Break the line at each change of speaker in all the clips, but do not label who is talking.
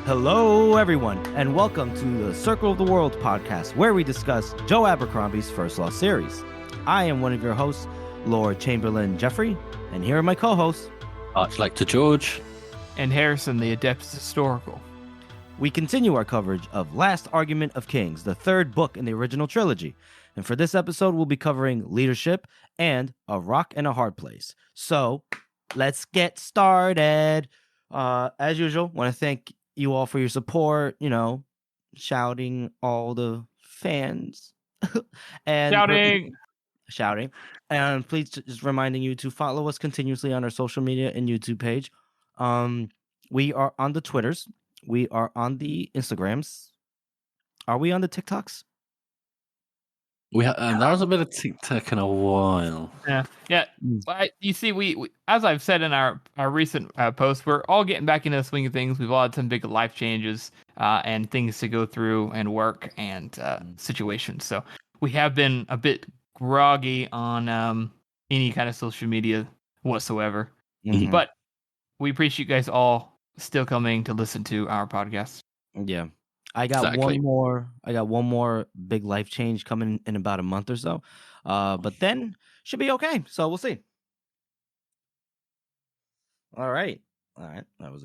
Hello, everyone, and welcome to the Circle of the World podcast, where we discuss Joe Abercrombie's First Law series. I am one of your hosts, Lord Chamberlain Jeffrey, and here are my co-hosts,
Archlector George,
and Harrison, the Adeptus Historical.
We continue our coverage of Last Argument of Kings, the third book in the original trilogy. And for this episode, we'll be covering leadership and A Rock and a Hard Place. So, let's get started. As usual, want to thank you all for your support, shouting all the fans. and shouting. And please, just reminding you to follow us continuously on our social media and YouTube page. We are on the Twitters. We are on the Instagrams. Are we on the TikToks?
That was a bit of TikTok in a while.
Yeah. You see, we as I've said in our recent posts, we're all getting back into the swing of things. We've all had some big life changes and things to go through and work and situations. So we have been a bit groggy on any kind of social media whatsoever.
Mm-hmm.
But we appreciate you guys all still coming to listen to our podcast.
Yeah. I got one more big life change coming in about a month or so. But then should be okay. So we'll see. All right. That was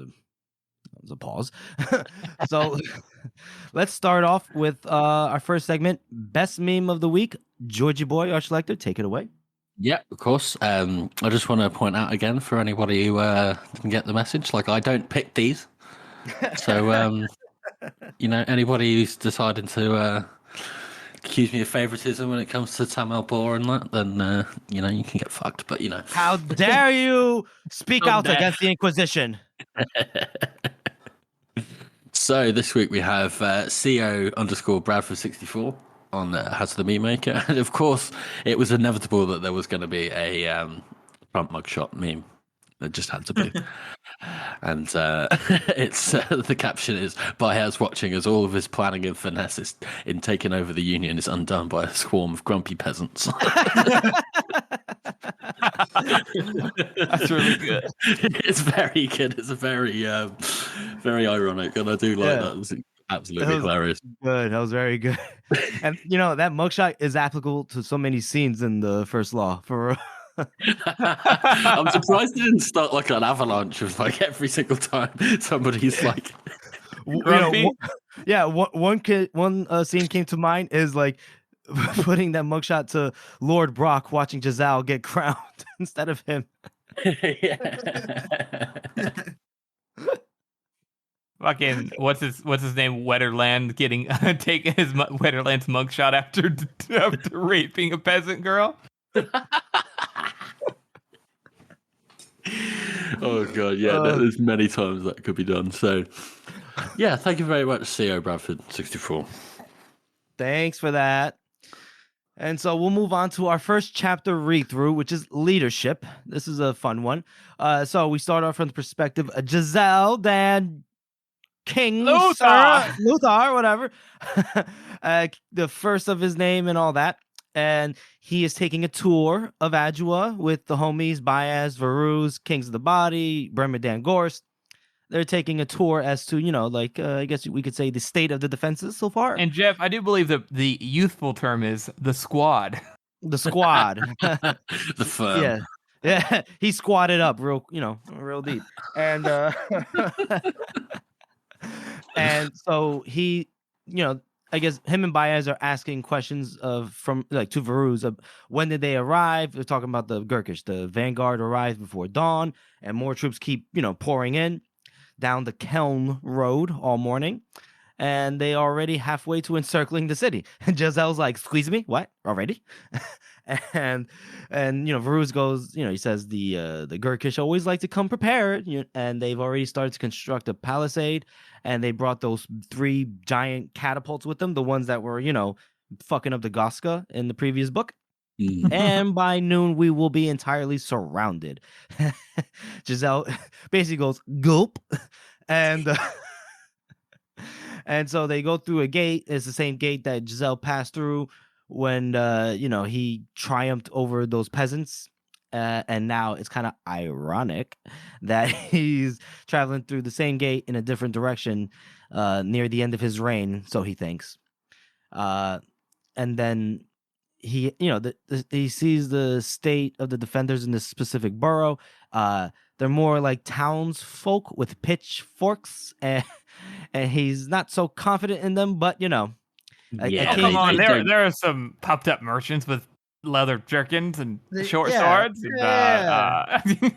a pause. So let's start off with our first segment, Best Meme of the Week. Georgie Boy, Archlector, take it away.
Yeah, of course. I just want to point out again for anybody who didn't get the message, I don't pick these. So anybody who's decided to accuse me of favoritism when it comes to Tam Bor and that, then you can get fucked. But
how dare you speak out against the Inquisition?
So this week we have CO_Bradford64 on House of the Meme Maker, and of course it was inevitable that there was going to be a front mugshot meme. It just had to be. And it's the caption is, Baez watching as all of his planning and finesse in taking over the Union is undone by a swarm of grumpy peasants.
That's really good.
It's very good. It's a very very ironic, and I do like that. It was absolutely hilarious.
Good. That was very good. And that mugshot is applicable to so many scenes in the First Law. For
I'm surprised it didn't start like an avalanche of every single time somebody's like
one scene came to mind is putting that mugshot to Lord Brock watching Giselle get crowned instead of him.
Fucking what's his name? Wetterland getting taking his Wetterland's mugshot after raping a peasant girl.
Oh god, yeah, there's many times that could be done. So yeah, thank you very much, CO Bradford64.
Thanks for that. And so we'll move on to our first chapter read through, which is leadership. This is a fun one. So we start off from the perspective of Giselle, then King Luther, whatever. The first of his name and all that. And he is taking a tour of Adua with the homies Baez, Varuz, Kings of the Body, Bremerdan Gorst. They're taking a tour as to, I guess we could say the state of the defenses so far.
And Jeff, I do believe that the youthful term is the squad.
The squad.
The firm.
Yeah. He squatted up real deep. And and so he, I guess him and Baez are asking questions to Varuz of when did they arrive. They're talking about the Gurkish. The vanguard arrived before dawn, and more troops keep pouring in down the Kelm Road all morning, and they are already halfway to encircling the city. And Giselle's like, "Squeeze me, what already?" and Varuz goes, he says the Gurkish always like to come prepared, and they've already started to construct a palisade. And they brought those 3 giant catapults with them, the ones that were, fucking up the Goska in the previous book. And by noon, we will be entirely surrounded. Giselle basically goes, gulp. And so they go through a gate. It's the same gate that Giselle passed through when, he triumphed over those peasants. and now it's kind of ironic that he's traveling through the same gate in a different direction near the end of his reign, so he thinks. And then he, he sees the state of the defenders in this specific borough. They're more like townsfolk with pitchforks, and he's not so confident in them, but
come on, there are some popped up merchants with leather jerkins and short swords.
Yeah.
They're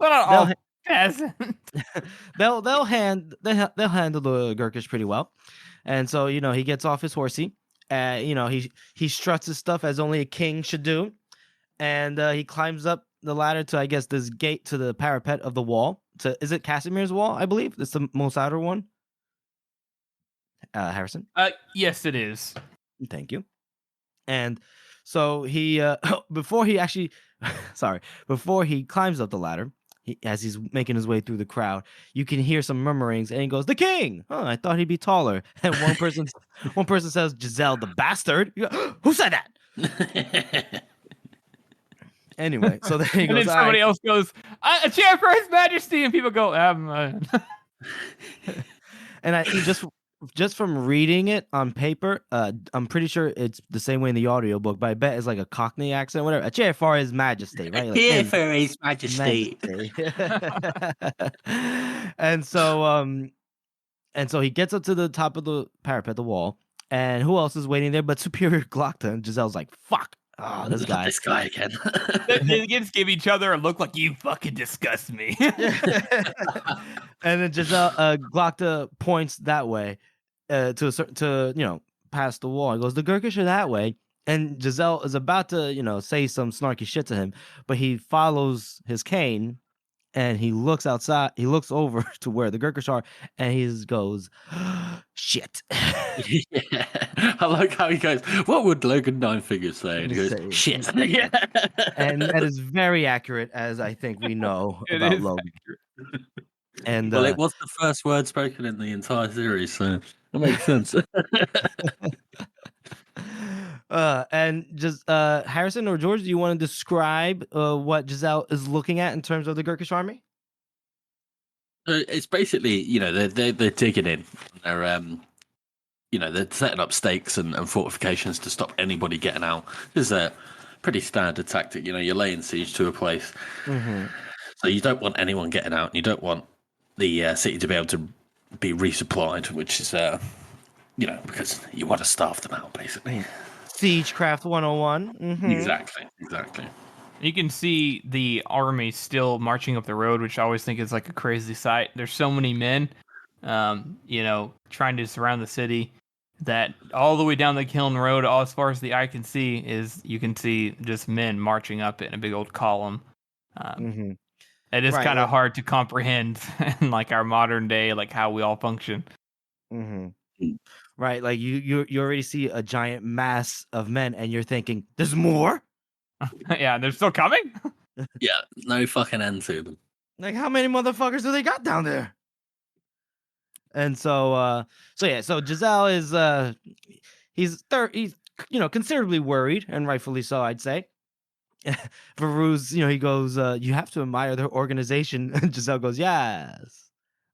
not all peasants.
They'll handle the Gurkish pretty well, and so he gets off his horsey. He struts his stuff as only a king should do, and he climbs up the ladder to, I guess, this gate to the parapet of the wall. Is it Casimir's wall? I believe it's the most outer one. Harrison?
Yes, it is.
Thank you. And so he, before he climbs up the ladder, as he's making his way through the crowd, you can hear some murmurings, and he goes, "The king! Oh, I thought he'd be taller." And one person says, "Giselle, the bastard." You go, "Who said that?" Anyway, so then he goes,
and then somebody else goes, "A chair for His Majesty," and people go,
And just from reading it on paper, I'm pretty sure it's the same way in the audiobook, but I bet it's like a Cockney accent, whatever. "A chair for His Majesty," right? Like,
"Chair for His Majesty."
And so he gets up to the top of the parapet, the wall, and who else is waiting there but Superior Glockta? And Giselle's like, "Fuck. Oh, this guy
again."
They just give each other a look like, "You fucking disgust me."
And then Glockta points that way to past the wall. He goes, "The Gurkish are that way." And Giselle is about to say some snarky shit to him, but he follows his cane and he looks outside. He looks over to where the Gurkish are, and he goes, "Shit."
Yeah. I like how he goes, "What would Logan Nine Figures say?" And he goes, "Shit."
Yeah. And that is very accurate, as I think we know about Logan. And
well, it was the first word spoken in the entire series, so that makes sense.
And just Harrison or George, do you want to describe what Giselle is looking at in terms of the Gurkish army?
It's basically, they're digging in. They're setting up stakes and fortifications to stop anybody getting out. This is a pretty standard tactic. You're laying siege to a place, so you don't want anyone getting out. You don't want the city to be able to be resupplied, which is because you want to starve them out, basically.
Siegecraft 101.
Exactly.
You can see the army still marching up the road, which I always think is like a crazy sight. There's so many men, trying to surround the city, that all the way down the Kiln Road, all as far as the eye can see, you can see just men marching up in a big old column. It is kind of hard to comprehend in like our modern day, like how we all function.
Right, like you already see a giant mass of men, and you're thinking, "There's more."
Yeah, they're still coming.
Yeah, no fucking end to them.
Like, how many motherfuckers do they got down there? And so Giselle is he's considerably worried, and rightfully so, I'd say. Varuz, he goes, "You have to admire their organization." And Giselle goes, "Yes.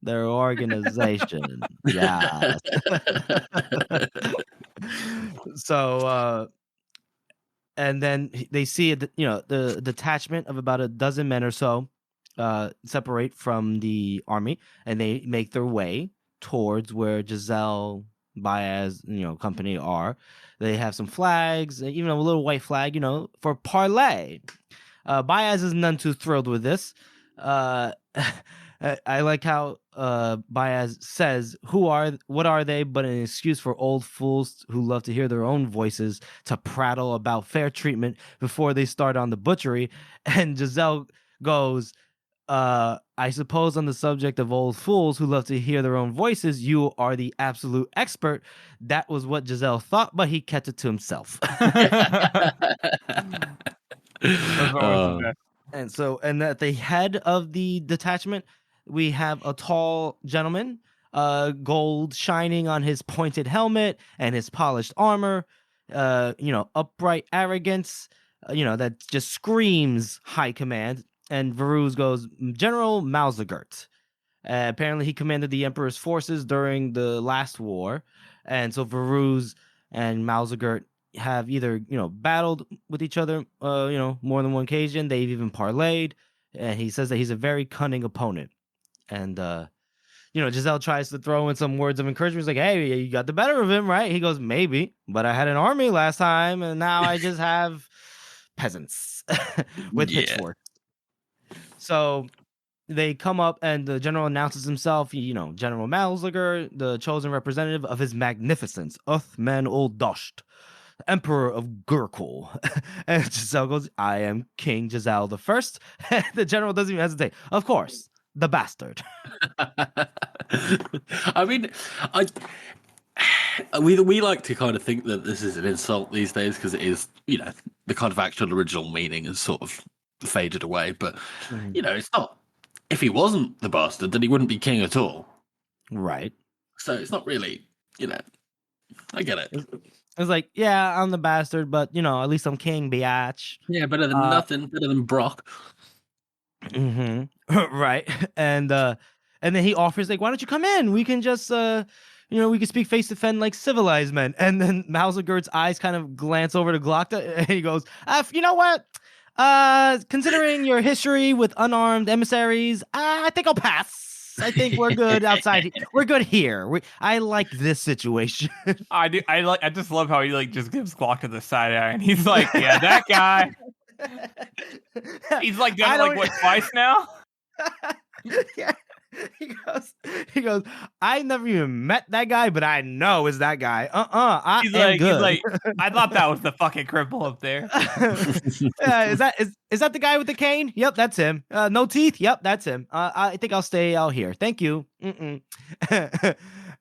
Their organization." Yeah. So, and then they see the detachment of about a dozen men or so separate from the army, and they make their way towards where Giselle, Baez, company are. They have some flags, even a little white flag, for parley. Baez is none too thrilled with this. I like how Baez says, what are they but an excuse for old fools who love to hear their own voices to prattle about fair treatment before they start on the butchery. And Giselle goes, "I suppose on the subject of old fools who love to hear their own voices, you are the absolute expert." That was what Giselle thought, but he kept it to himself. And at the head of the detachment, we have a tall gentleman, gold shining on his pointed helmet and his polished armor, upright arrogance, that just screams high command. And Varuz goes, General Malzagert. Apparently, he commanded the Emperor's forces during the last war, and so Varuz and Malzagert have either battled with each other, more than one occasion. They've even parlayed, and he says that he's a very cunning opponent. And Giselle tries to throw in some words of encouragement. He's like, "Hey, you got the better of him, right?" He goes, "Maybe, but I had an army last time, and now I just have peasants with pitchforks." So they come up, and the general announces himself. General Malzager, the chosen representative of His Magnificence, Uthman ul-Dasht, Emperor of Gurkul. And Giselle goes, "I am King Giselle the First." The general doesn't even hesitate. Of course, the bastard.
I mean, we like to kind of think that this is an insult these days because it is, the kind of actual original meaning has sort of faded away. But it's not. If he wasn't the bastard, then he wouldn't be king at all.
Right.
So it's not really, I get it.
It's like, yeah, I'm the bastard, but at least I'm king, biatch.
Yeah, better than nothing. Better than Brock.
Right. And then he offers, like, why don't you come in? We can just we can speak face to face like civilized men. And then Malzagert's eyes kind of glance over to Glocta, and he goes, you know what? Considering your history with unarmed emissaries, I think I'll pass. I think we're good outside. We're good here. I like this situation.
I do. I just love how he just gives Glocka the side eye, and he's like, "Yeah, that guy." He's done it what, twice now?
Yeah. He goes, I never even met that guy, but I know it's that guy. I am good.
He's like, I thought that was the fucking cripple up there.
Is that the guy with the cane? Yep, that's him. No teeth? Yep, that's him. I think I'll stay out here. Thank you.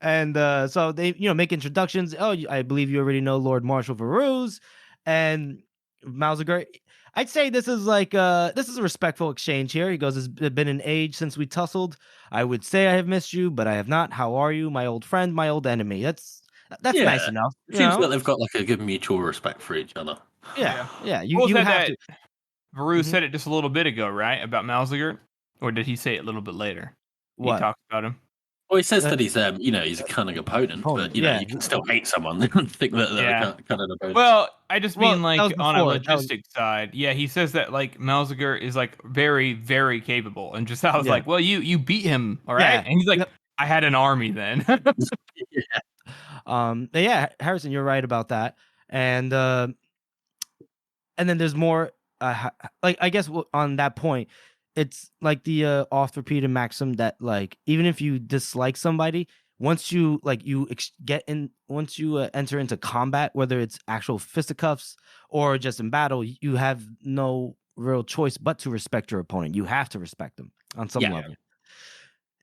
And so they, make introductions. Oh, I believe you already know Lord Marshal Varuz and Malzager. I'd say this is this is a respectful exchange here. He goes, "It's been an age since we tussled. I would say I have missed you, but I have not. How are you, my old friend, my old enemy?" That's nice enough.
It seems like they've got a good mutual respect for each other.
Yeah. You
have
that
to. Varuz said it just a little bit ago, right? About Malzager, or did he say it a little bit later?
What?
He talked about him.
Well, he says that he's he's a cunning opponent, but you can still hate someone and think that they're a cunning opponent.
Well, I just mean on a logistic side. Yeah, he says that Malzager is very, very capable, and just I was like, well, you beat him, all right? And he's like, I had an army then.
Harrison, you're right about that, and then there's more. I guess on that point. It's like the oft-repeated maxim that even if you dislike somebody, once you enter into combat, whether it's actual fisticuffs or just in battle, you have no real choice but to respect your opponent. You have to respect them on some level.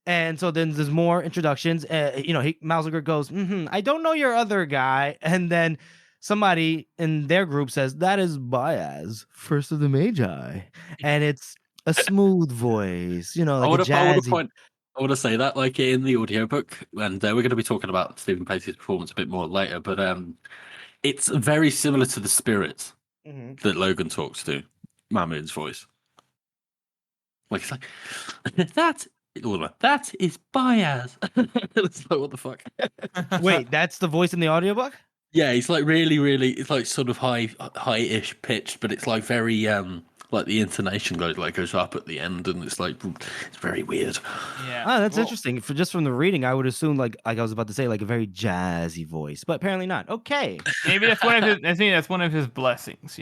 And so then there's more introductions. Malzager goes, I don't know your other guy, and then somebody in their group says, that is Baez, first of the Magi, and it's a smooth voice,
I want to say that in the audiobook, and we're going to be talking about Stephen Pacey's performance a bit more later, but it's very similar to the spirits that Logan talks to, Mamun's voice. It's like, that is Baez. It's like, what the fuck?
Wait, that's the voice in the audiobook?
Yeah, it's really, really, it's sort of high-ish pitched, but it's very the intonation goes up at the end, and it's very weird.
Yeah.
Oh, that's interesting. Just from the reading, I would assume like I was about to say a very jazzy voice, but apparently not. Okay.
Maybe that's one of his. I think that's one of his blessings.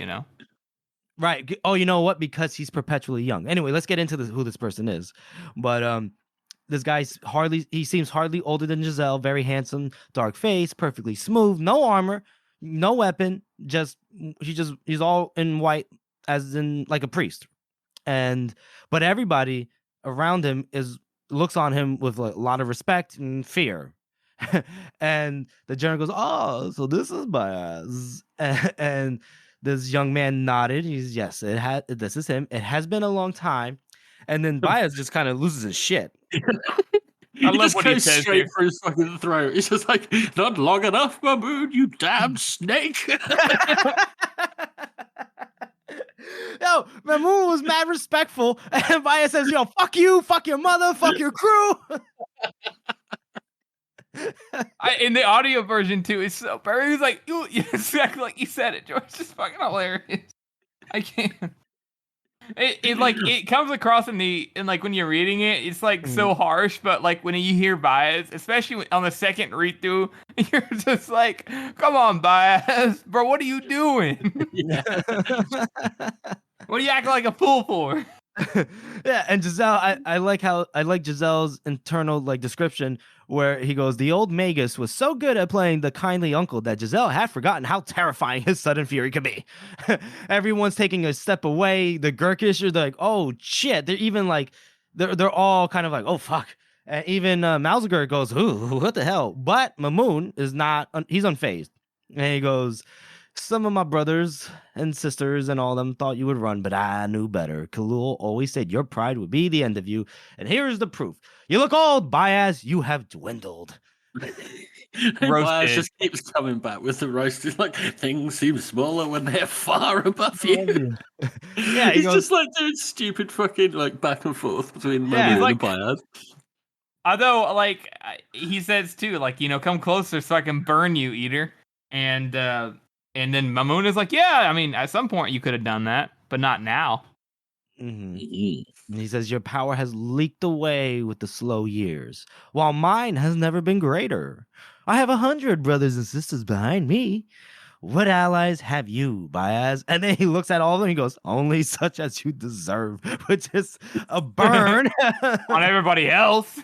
Right. Oh, you know what? Because he's perpetually young. Anyway, let's get into who this person is. But this guy's he seems hardly older than Giselle. Very handsome, dark face, perfectly smooth, no armor, no weapon. He's all in white, as in like a priest, but everybody around him looks on him with a lot of respect and fear. And the general goes, "Oh, so this is Baez," and this young man nodded. He's this is him. It has been a long time, and then Baez just kind of loses his shit.
I love what he says
straight for his fucking throat. It's just like, not long enough, Mamun, you damn snake.
Yo, Mamun was mad respectful, and Baez says, "Yo, fuck you, fuck your mother, fuck your crew."
In the audio version too, it's so perfect. He was like, exactly like you said it, George. It's fucking hilarious. I can't. It comes across in like when you're reading it, it's like so harsh, but like when you hear Baez, especially on the second read through, you're just like, come on, Baez, bro, what are you doing? What are you acting like a fool for?
Yeah, and Giselle, I like Giselle's internal like description where he goes, the old Magus was so good at playing the kindly uncle that Giselle had forgotten how terrifying his sudden fury could be. Everyone's taking a step away. The Gurkish are like, oh shit. They're even like, they're all kind of like, oh fuck. And even Malziger goes, ooh, what the hell? But Mamun is not, he's unfazed. And he goes, some of my brothers and sisters and all them thought you would run, but I knew better. Khalil always said your pride would be the end of you. And here's the proof. You look old, Baez. You have dwindled.
Baez just keeps coming back with the roasted, like, things seem smaller when they're far above you.
Yeah,
he's just like doing stupid fucking like back and forth between Mamun and Baez.
Although, like, he says too, like, come closer so I can burn you, Eater. And then Mamun is like, yeah, I mean, at some point you could have done that, but not now.
Mm-hmm. And he says, your power has leaked away with the slow years, while mine has never been greater. I have 100 brothers and sisters behind me. What allies have you, Baez? And then he looks at all of them and he goes, only such as you deserve, which is a burn
on everybody else.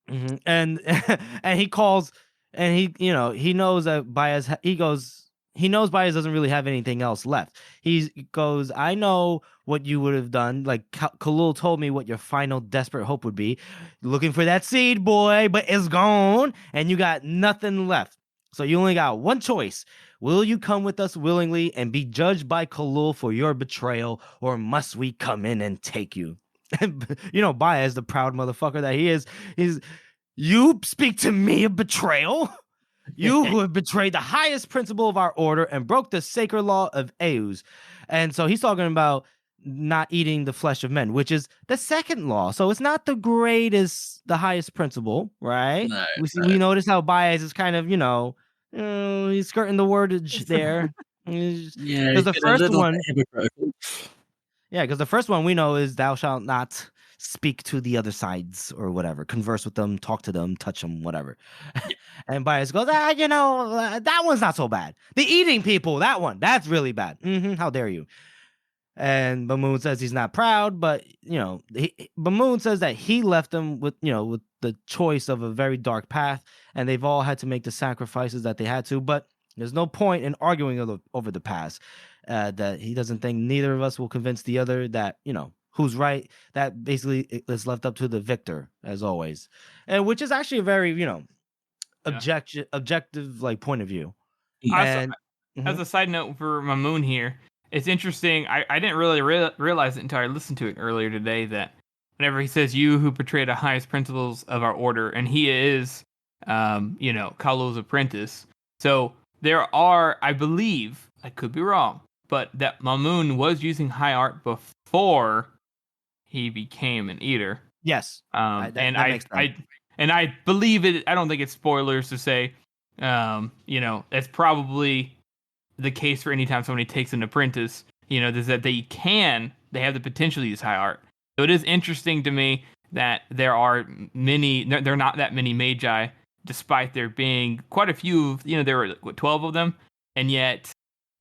Mm-hmm. And he calls... And he knows that Baez, he knows Baez doesn't really have anything else left. He goes, I know what you would have done. Like Khalil told me what your final desperate hope would be. Looking for that seed, boy, but it's gone. And you got nothing left. So you only got one choice. Will you come with us willingly and be judged by Khalil for your betrayal? Or must we come in and take you? And, Baez, the proud motherfucker that he is, you speak to me of betrayal? You who have betrayed the highest principle of our order and broke the sacred law of Eus. And so he's talking about not eating the flesh of men, which is the second law. So it's not the the highest principle, right?
No,
we notice how Baez is kind of, he's skirting the wordage there.
Yeah,
because the first one...
Yeah,
because the first one we know is thou shalt not speak to the other sides or whatever, converse with them, talk to them, touch them, whatever. And Baez goes, that one's not so bad. The eating people, that's really bad. How dare you? And Mamun says he's not proud, but Mamun says that he left them with the choice of a very dark path, and they've all had to make the sacrifices that they had to. But there's no point in arguing over the past. That he doesn't think neither of us will convince the other that who's right. That basically is left up to the victor, as always, and which is actually a very objective like point of view. And
as a side note for Mamun here, it's interesting. I didn't really realize it until I listened to it earlier today that whenever he says you who portray the highest principles of our order, and he is Kalo's apprentice. So there are, I believe, I could be wrong, but that Mamun was using high art before he became an eater.
Yes.
And I believe it. I don't think it's spoilers to say, that's probably the case for any time somebody takes an apprentice. Is that they have the potential to use high art. So it is interesting to me that there are there are not that many magi, despite there being quite a few. There were 12 of them, and yet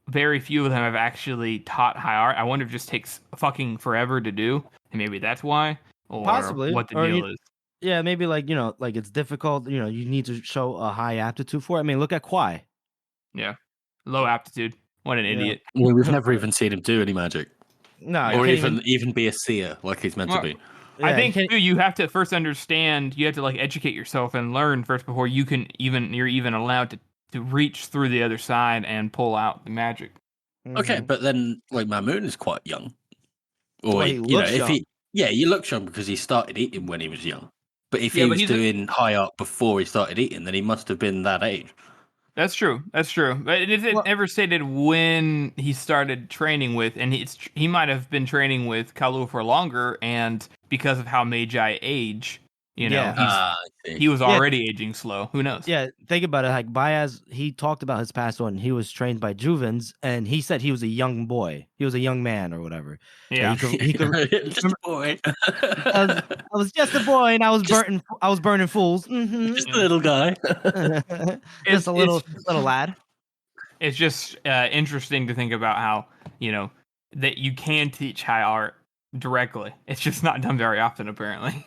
very few of them have actually taught high art. I wonder if it just takes fucking forever to do, and maybe that's why, or
possibly
what the deal is.
Yeah, maybe like it's difficult. You need to show a high aptitude for it. I mean, look at Kwai.
Yeah, low aptitude. What an idiot.
Well, we've never even seen him do any magic.
No,
or even be a seer like he's meant to be.
Yeah, I think you have to first understand. You have to educate yourself and learn first before you're even allowed to reach through the other side and pull out the magic.
Okay, but then Mamun is quite young. Or
he
looks young because he started eating when he was young. But if he was doing high art before he started eating, then he must have been that age.
That's true. That's true. But it never stated when he started training with, and he might have been training with Kalu for longer, and because of how Magi age, he was already aging slow. Who knows?
Yeah, think about it. Like Baez, he talked about his past when he was trained by Juvens, and he said he was a young boy. He was a young man or whatever.
Yeah,
he could
just a boy.
I was just a boy, and I was burning fools. Mm-hmm.
Just a little guy.
Just a little lad.
It's just interesting to think about how that you can teach high art directly. It's just not done very often, apparently.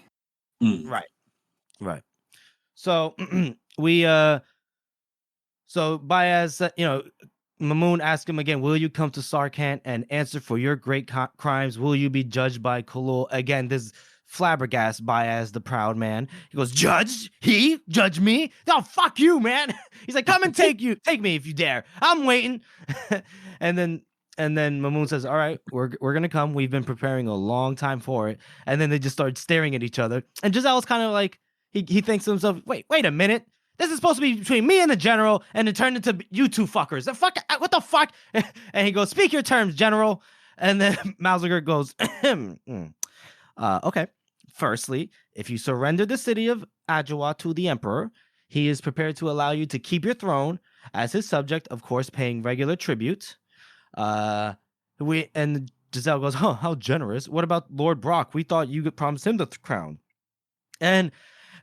Right. So so Baez, Mamun asked him again, will you come to Sarkant and answer for your great crimes? Will you be judged by Kulul? Again, this flabbergasted Baez, the proud man. He goes, judge? He? Judge me? No, fuck you, man. He's like, come and take me if you dare. I'm waiting. And then Mamun says, all right, we're going to come. We've been preparing a long time for it. And then they just start staring at each other. And Giselle's kind of like, he thinks to himself, wait a minute. This is supposed to be between me and the general, and it turned into you two fuckers. What the fuck? And he goes, speak your terms, general. And then Malziger goes, okay. Firstly, if you surrender the city of Adjoa to the emperor, he is prepared to allow you to keep your throne as his subject, of course, paying regular tribute. And Giselle goes, how generous. What about Lord Brock? We thought you could promise him the crown. And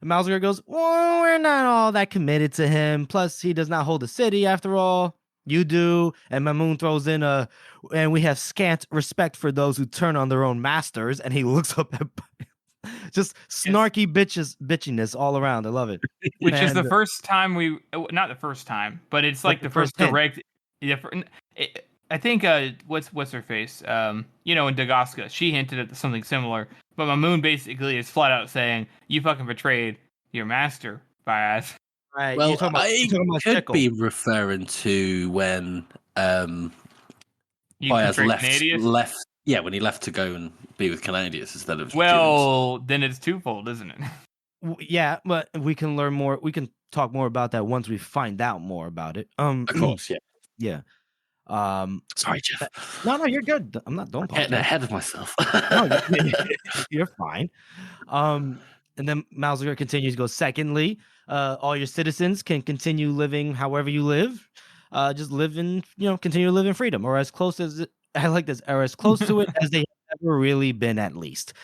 Malziger goes, well, we're not all that committed to him. Plus, he does not hold the city after all. You do. And Mamun throws in and we have scant respect for those who turn on their own masters. And he looks up at just snarky bitchiness all around. I love it.
Which is the first time not the first time, but it's like the first direct. I think what's her face? In Dagaska, she hinted at something similar. But Mamun basically is flat out saying, "You fucking betrayed your master, Baez."
Right.
Well,
you're talking about
could
Sickle.
be referring to when Baez
Canadius?
left. Yeah, when he left to go and be with Canadius instead of.
Well, then it's twofold, isn't it?
Yeah, but we can learn more. We can talk more about that once we find out more about it.
Of course, yeah.
Yeah.
Sorry, Jeff.
No, you're good. I'm not. Don't
getting ahead of myself.
No, you're fine. And then Malziger continues. Goes. Secondly, all your citizens can continue living however you live. Just live in, continue to live in freedom, or as close as I like this, or as close to it as they have ever really been, at least.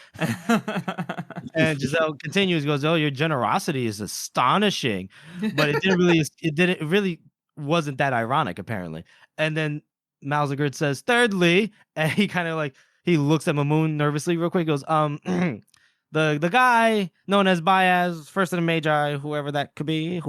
And Giselle continues. Goes. Oh, your generosity is astonishing, but it really wasn't that ironic, apparently. And then Malziger says, thirdly, and he kind of like, he looks at Mamun nervously real quick. He goes, the guy known as Baez, first of the Magi, whoever that could be,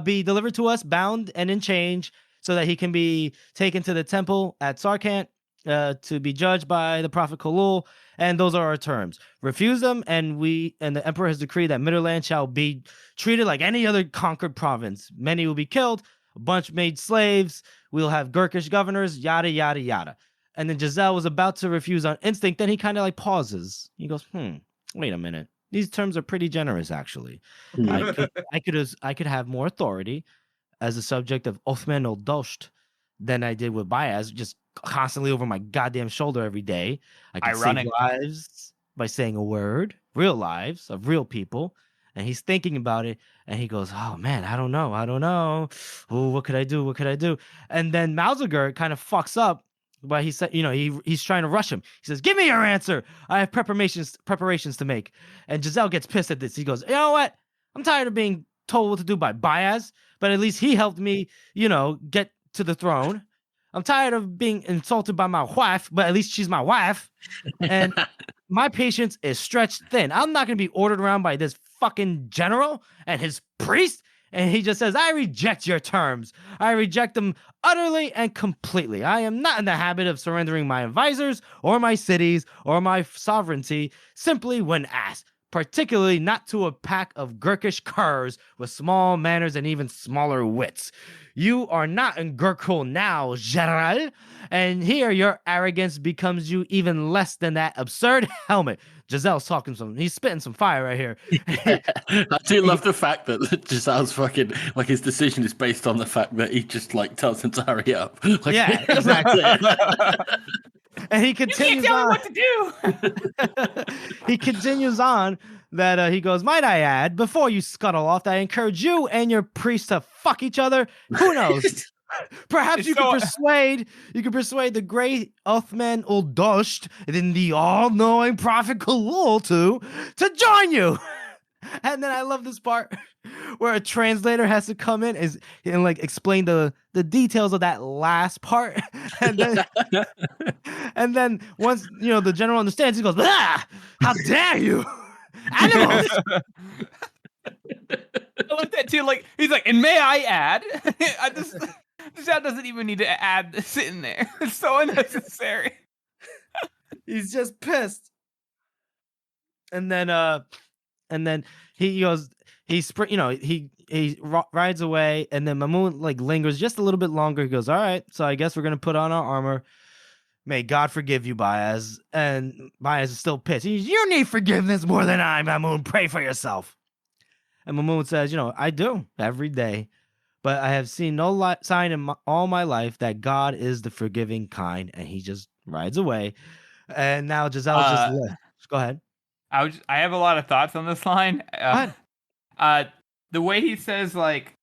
be delivered to us bound and in chains so that he can be taken to the temple at Sarkant to be judged by the prophet Kulul. And those are our terms. Refuse them, and the emperor has decreed that Midderland shall be treated like any other conquered province. Many will be killed, a bunch made slaves. We'll have Gurkish governors, yada, yada, yada. And then Giselle was about to refuse on instinct. Then he kind of like pauses. He goes, wait a minute. These terms are pretty generous, actually. I could have more authority as a subject of Othman al-Dost than I did with Baez, just constantly over my goddamn shoulder every day. I could save lives by saying a word, real lives of real people. And he's thinking about it, and he goes, oh, man, I don't know. Oh, what could I do? And then Malziger kind of fucks up, but he said, he's trying to rush him. He says, give me your answer. I have preparations to make. And Giselle gets pissed at this. He goes, you know what? I'm tired of being told what to do by Baez, but at least he helped me, get to the throne. I'm tired of being insulted by my wife, but at least she's my wife. And my patience is stretched thin. I'm not going to be ordered around by this fucking general and his priest. And he just says, I reject your terms. I reject them utterly and completely. I am not in the habit of surrendering my advisors or my cities or my sovereignty simply when asked, particularly not to a pack of Gurkish curs with small manners and even smaller wits. You are not in Gurkul now, General, and here your arrogance becomes you even less than that absurd helmet. Giselle's talking he's spitting some fire right here.
I do love the fact that Giselle's fucking like his decision is based on the fact that he just like tells him to hurry up. Like,
Yeah, exactly. And he
You can't
continues
tell me
on.
what to do.
He continues on that he goes, might I add, before you scuttle off, that I encourage you and your priest to fuck each other. Who knows? Perhaps
It's
you could persuade the great Uthman ul-Dusht and the all-knowing prophet Kalul to join you. And then I love this part where a translator has to come in and like explain the details of that last part. And then once the general understands, he goes, ah, how dare you, animals.
I like that too. Like he's like, and may I add? That doesn't even need to add this in there. It's so unnecessary.
He's just pissed. And then he goes, he rides away, and then Mamun like lingers just a little bit longer. He goes, all right, so I guess we're gonna put on our armor. May God forgive you, Baez. And Baez is still pissed. You need forgiveness more than I, Mamun. Pray for yourself. And Mamun says, I do every day, but I have seen no sign in all my life that God is the forgiving kind. And he just rides away. And now Giselle's just left. Go ahead.
I have a lot of thoughts on this line. The way he says, like,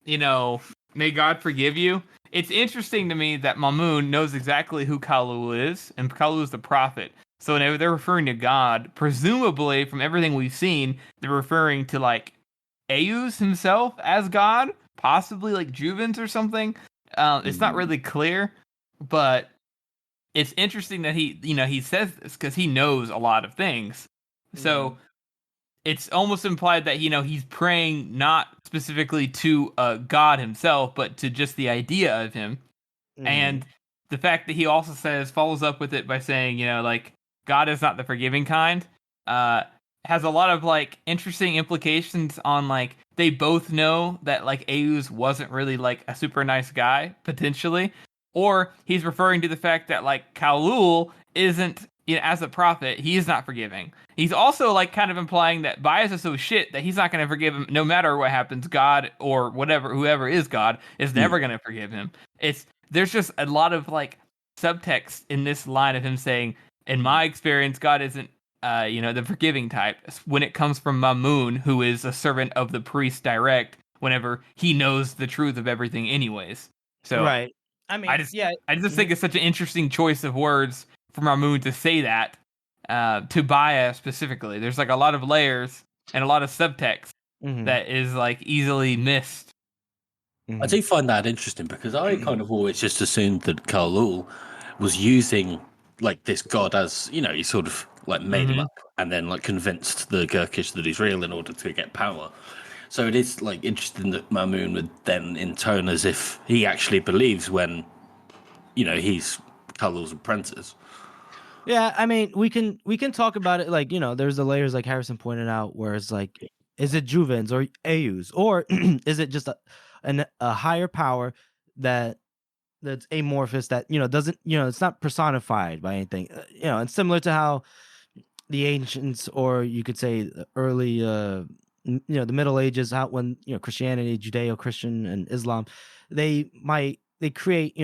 may God forgive you. It's interesting to me that Mamun knows exactly who Kalul is, and Kalul is the prophet. So whenever they're referring to God, presumably from everything we've seen, they're referring to like Ayuz himself as God, possibly like Juvens or something. It's not really clear, but it's interesting that he says this because he knows a lot of things. So it's almost implied that he's praying not specifically to God himself, but to just the idea of him. And the fact that he also follows up with it by saying, like, God is not the forgiving kind, has a lot of like interesting implications on like they both know that like Ayuz wasn't really like a super nice guy potentially, or he's referring to the fact that like Kalul isn't, as a prophet, he is not forgiving. He's also like kind of implying that Baez is so shit that he's not going to forgive him no matter what happens. God or whoever is God is never going to forgive him. There's just a lot of like subtext in this line of him saying, in my experience, God isn't, the forgiving type when it comes from Mamun, who is a servant of the priest direct whenever he knows the truth of everything anyways. So
right. I mean,
I just think it's such an interesting choice of words for Mamun to say that to Baez specifically. There's like a lot of layers and a lot of subtext that is like easily missed.
I do find that interesting because I kind of always just assumed that Kalul was using like this god as, he sort of like made him up and then like convinced the Gurkish that he's real in order to get power. So it is like interesting that Mamun would then intone as if he actually believes when, he's Kalul's apprentice.
Yeah, I mean, we can talk about it like, there's the layers like Harrison pointed out where it's like, is it Juvens or Ayuz, or is it just a higher power that's amorphous that, doesn't, it's not personified by anything, and similar to how the ancients, or you could say the early, the Middle Ages, how when, Christianity, Judeo-Christian and Islam, they create,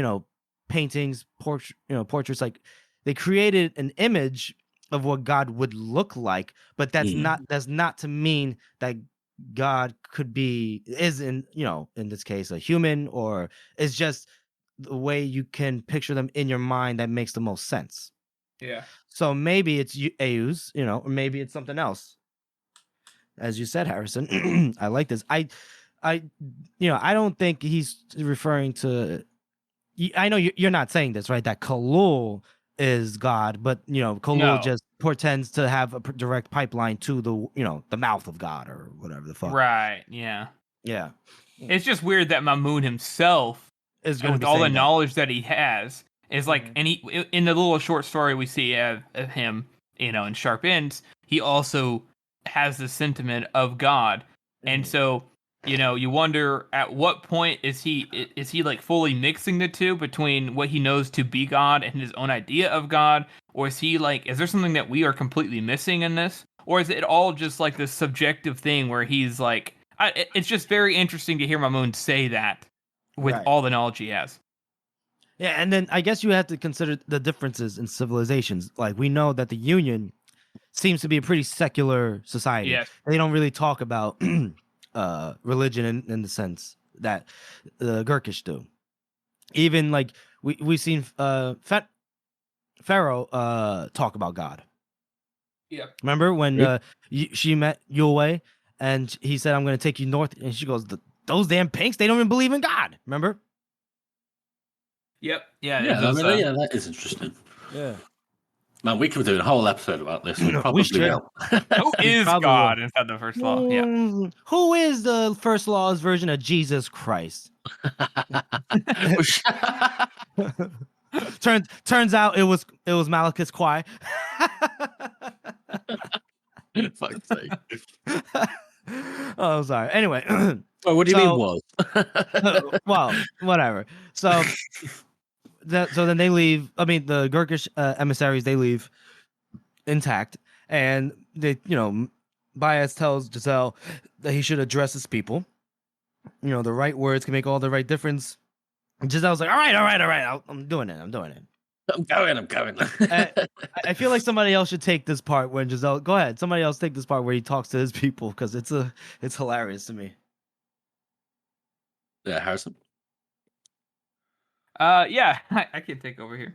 paintings, portraits, like they created an image of what God would look like, but that's not to mean that God is in this case a human, or is just the way you can picture them in your mind that makes the most sense.
Yeah.
So maybe it's Ayuz, or maybe it's something else. As you said, Harrison, I like this. I don't think he's referring to. I know you're not saying this, right? That Kalul is God, but Kalul just portends to have a direct pipeline to the mouth of God or whatever the fuck.
Right. Yeah.
Yeah.
It's just weird that Mamun himself,
is going
with all the knowledge that he has, is like, and he in the little short story we see of him, in Sharp Ends, he also has the sentiment of God, and so you wonder at what point is he like fully mixing the two between what he knows to be God and his own idea of God, or is there something that we are completely missing in this, or is it all just like this subjective thing where he's like, it's just very interesting to hear Mamun say that with all the knowledge he has.
Yeah, and then I guess you have to consider the differences in civilizations. Like, we know that the Union seems to be a pretty secular society.
Yes.
They don't really talk about religion in the sense that the Gurkish do. Even like we've seen Pharaoh talk about God.
Yeah.
Remember when she met Yulwei and he said, "I'm going to take you north," and she goes, "Those damn pinks, they don't even believe in God." Remember?
Yep.
Yeah, that is interesting.
Yeah.
Man, we could do a whole episode about this.
We should.
Who is God inside the first law? Yeah.
Who is the first law's version of Jesus Christ? Turns out it was Malachus Kwai.
Fuck's sake.
Oh, sorry. Anyway.
Oh, what do you mean was?
Well, whatever. So then they leave. I mean, the Gurkish emissaries, they leave intact, and they, Baez tells Giselle that he should address his people. The right words can make all the right difference. And Giselle's like, all right, I'm doing it. I'm going. I feel like somebody else should take this part when Giselle. Go ahead, somebody else take this part where he talks to his people, because it's hilarious to me.
Yeah, Harrison.
Yeah, I can take over here.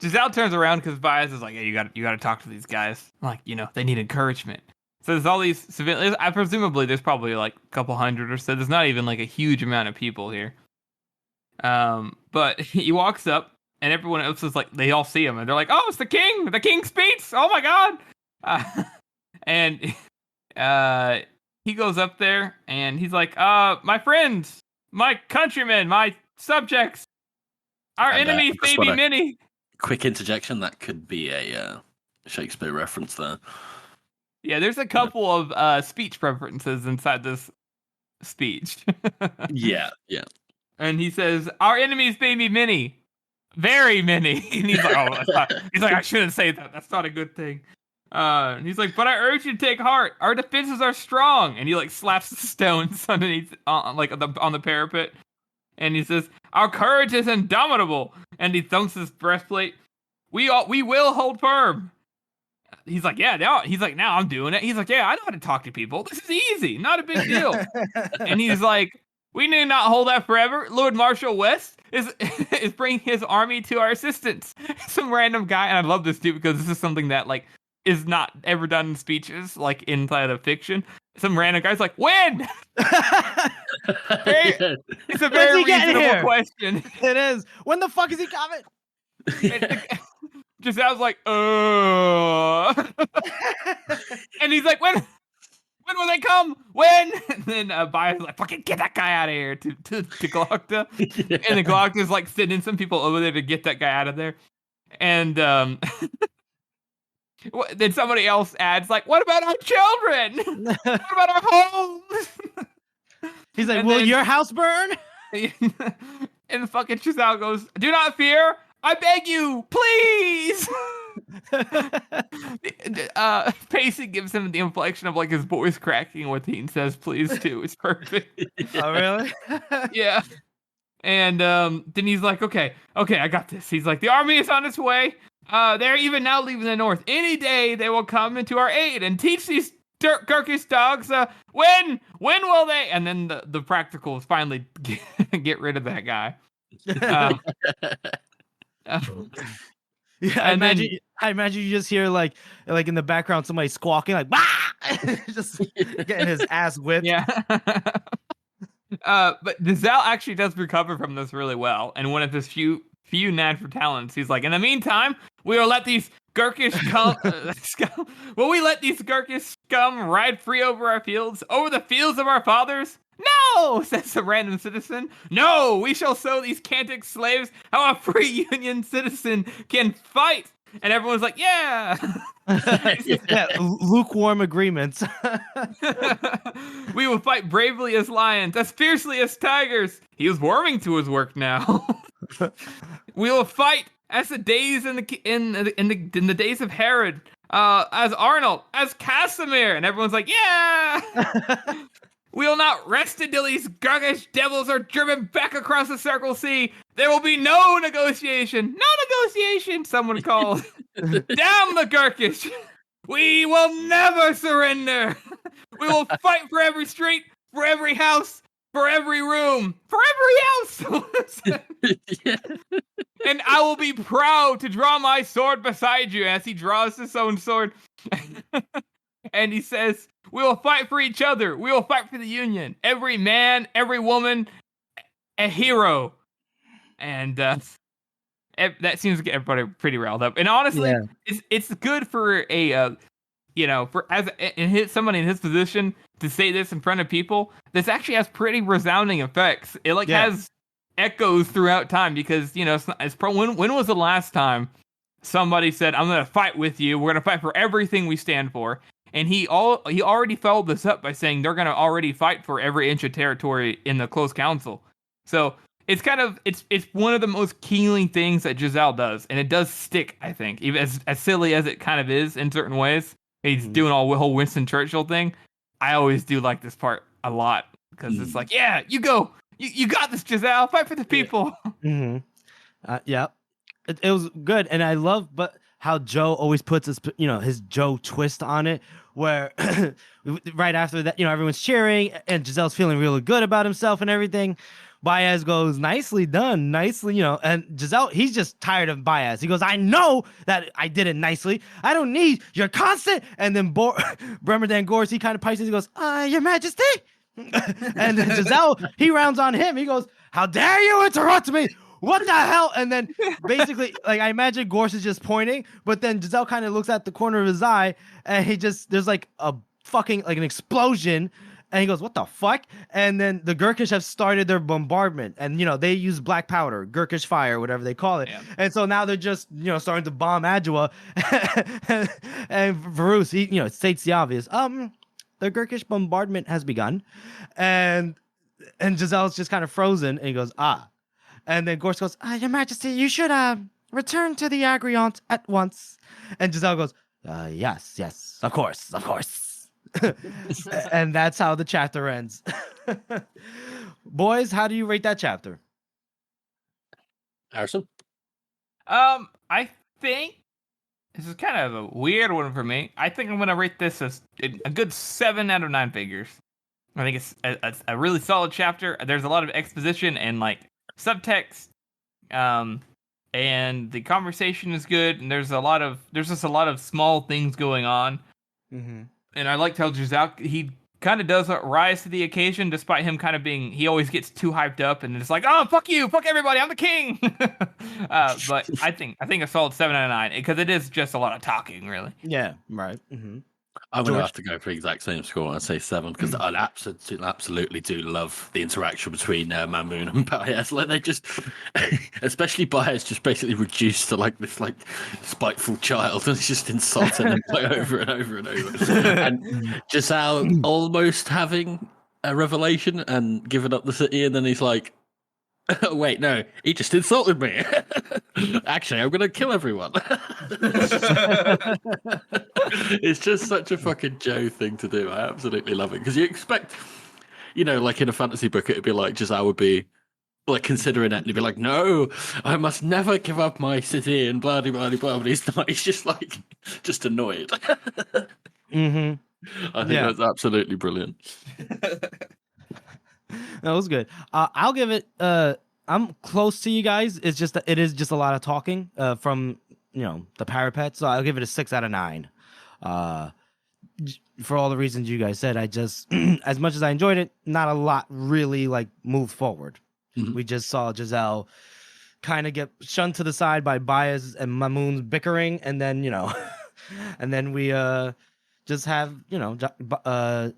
Giselle turns around because Baez is like, "Hey, you got to talk to these guys. Like, they need encouragement." So there's all these civilians. Presumably there's probably like a couple hundred or so. There's not even like a huge amount of people here. But he walks up, and everyone else is like, they all see him, and they're like, "Oh, it's the king! The king speaks! Oh my god!" And he goes up there, and he's like, "My friends, my countrymen, my subjects, our enemies may be many."
Quick interjection, that could be a Shakespeare reference there.
Yeah, there's a couple of speech preferences inside this speech.
Yeah.
And he says, "Our enemies may be many, very many." And he's like, "Oh, that's not." He's like, "I shouldn't say that. That's not a good thing." And he's like, "But I urge you to take heart. Our defenses are strong." And he like slaps the stones underneath, on the parapet. And he says, "Our courage is indomitable." And he thumps his breastplate. We will hold firm." He's like, "Yeah, now." He's like, "Now I'm doing it." He's like, "Yeah, I know how to talk to people. This is easy, not a big deal." And he's like, "We need not hold that forever. Lord Marshal West is bringing his army to our assistance." Some random guy, and I love this dude because this is something that like is not ever done in speeches, like inside of fiction. Some random guy's like, "When?" It's a very reasonable question.
It is. When the fuck is he coming?
Just I was like, and he's like, "When will they come? When?" And then Baez like, "Fucking get that guy out of here," to Glocta. Yeah. And the Glocta's like sending some people over there to get that guy out of there. And then somebody else adds like, "What about our children? What about our homes?"
He's like, "Will your house burn?"
And fucking Giselle goes, "Do not fear. I beg you, please." Pacey gives him the inflection of like his voice cracking with he says "please" too. It's perfect.
Oh, really?
Yeah. And then he's like, okay, I got this. He's like, "The army is on its way. They're even now leaving the north. Any day they will come into our aid and teach these Gurkish dogs. When will they?" And then the practicals finally get rid of that guy.
Yeah, I imagine you just hear like in the background somebody squawking like "Bah!" just getting his ass whipped.
Yeah. But Giselle actually does recover from this really well, and one of his few natural talents, he's like, "In the meantime, we will let these Gurkish scum. Will we let these Gurkish scum ride free over our fields, over the fields of our fathers?" "No," says some random citizen. "No, we shall show these Kantic slaves how a free Union citizen can fight And everyone's like, yeah.
Yeah, lukewarm agreements.
We will fight bravely as lions, as fiercely as tigers. He is warming to his work now. We will fight as the days in the days of Herod, as Arnold, as Casimir, and everyone's like, yeah. We will not rest until these gurgish devils are driven back across the Circle Sea. There will be no negotiation. No negotiation, someone called. Damn the Gurkish. We will never surrender. We will fight for every street, for every house, for every room, for every house. Yeah. And I will be proud to draw my sword beside you, as he draws his own sword. And he says, we will fight for each other. We will fight for the Union. Every man, every woman, a hero. And that seems to get everybody pretty riled up. And honestly, it's good for a somebody in his position to say this in front of people. This actually has pretty resounding effects. It has echoes throughout time, because when was the last time somebody said, I'm going to fight with you. We're going to fight for everything we stand for. And he already followed this up by saying they're going to already fight for every inch of territory in the close council. So it's it's one of the most killing things that Giselle does, and it does stick, I think, even as silly as it kind of is in certain ways. He's doing all the whole Winston Churchill thing. I always do like this part a lot, because it's like, yeah, you go, you got this, Giselle, fight for the people.
It was good, and I love how Joe always puts his Joe twist on it, where right after that, everyone's cheering and Giselle's feeling really good about himself and everything. Baez goes, nicely done, and Giselle, he's just tired of Baez. He goes, I know that I did it nicely. I don't need your constant. And then Bremerdan Gores, he kind of pipes in, he goes, Your Majesty. And then Giselle, he rounds on him. He goes, how dare you interrupt me? What the hell? And then basically, I imagine Gorse is just pointing, but then Giselle kind of looks at the corner of his eye, and there's like a fucking, an explosion, and he goes, what the fuck? And then the Gurkish have started their bombardment, and they use black powder, Gurkish fire, whatever they call it. Yeah. And so now they're just, starting to bomb Adjoa. And Varus, he, states the obvious. The Gurkish bombardment has begun. And Giselle's just kind of frozen, and he goes, And then Gorse goes, Your Majesty, you should return to the Agriant at once. And Giselle goes, yes, of course. And that's how the chapter ends. Boys, how do you rate that chapter?
Harrison?
I think this is kind of a weird one for me. I think I'm going to rate this as a good 7 out of 9 figures. I think it's a really solid chapter. There's a lot of exposition and subtext, and the conversation is good, and there's just a lot of small things going on. Mm-hmm. And I liked how Giselle, he kind of does rise to the occasion, despite him kind of being, he always gets too hyped up, and it's like, oh, fuck you, fuck everybody, I'm the king. But I think a solid 7 out of 9, because it is just a lot of talking, really.
Yeah, right. Mm-hmm.
I'm going to have to go for the exact same score. I'd say 7, because I absolutely do love the interaction between Mamun and Baez. They just, especially Baez, just basically reduced to this spiteful child, and he's just insulting him over and over and over. And Giselle almost having a revelation and giving up the city, and then he's like, wait, no, he just insulted me. Actually, I'm going to kill everyone. It's just such a fucking Joe thing to do. I absolutely love it. Because you expect, in a fantasy book, it'd be like Giselle would be considering it, and he'd be like, no, I must never give up my city, and blah, blah, blah, blah. But he's not. He's just just annoyed.
Mm-hmm.
I think that's absolutely brilliant.
That was good. I'll give it. I'm close to you guys. It's just it is just a lot of talking from the parapet. So I'll give it a 6 out of 9. For all the reasons you guys said, I just as much as I enjoyed it, not a lot really moved forward. Mm-hmm. We just saw Giselle kind of get shunned to the side by Baez and Mamun's bickering, and then and then we just have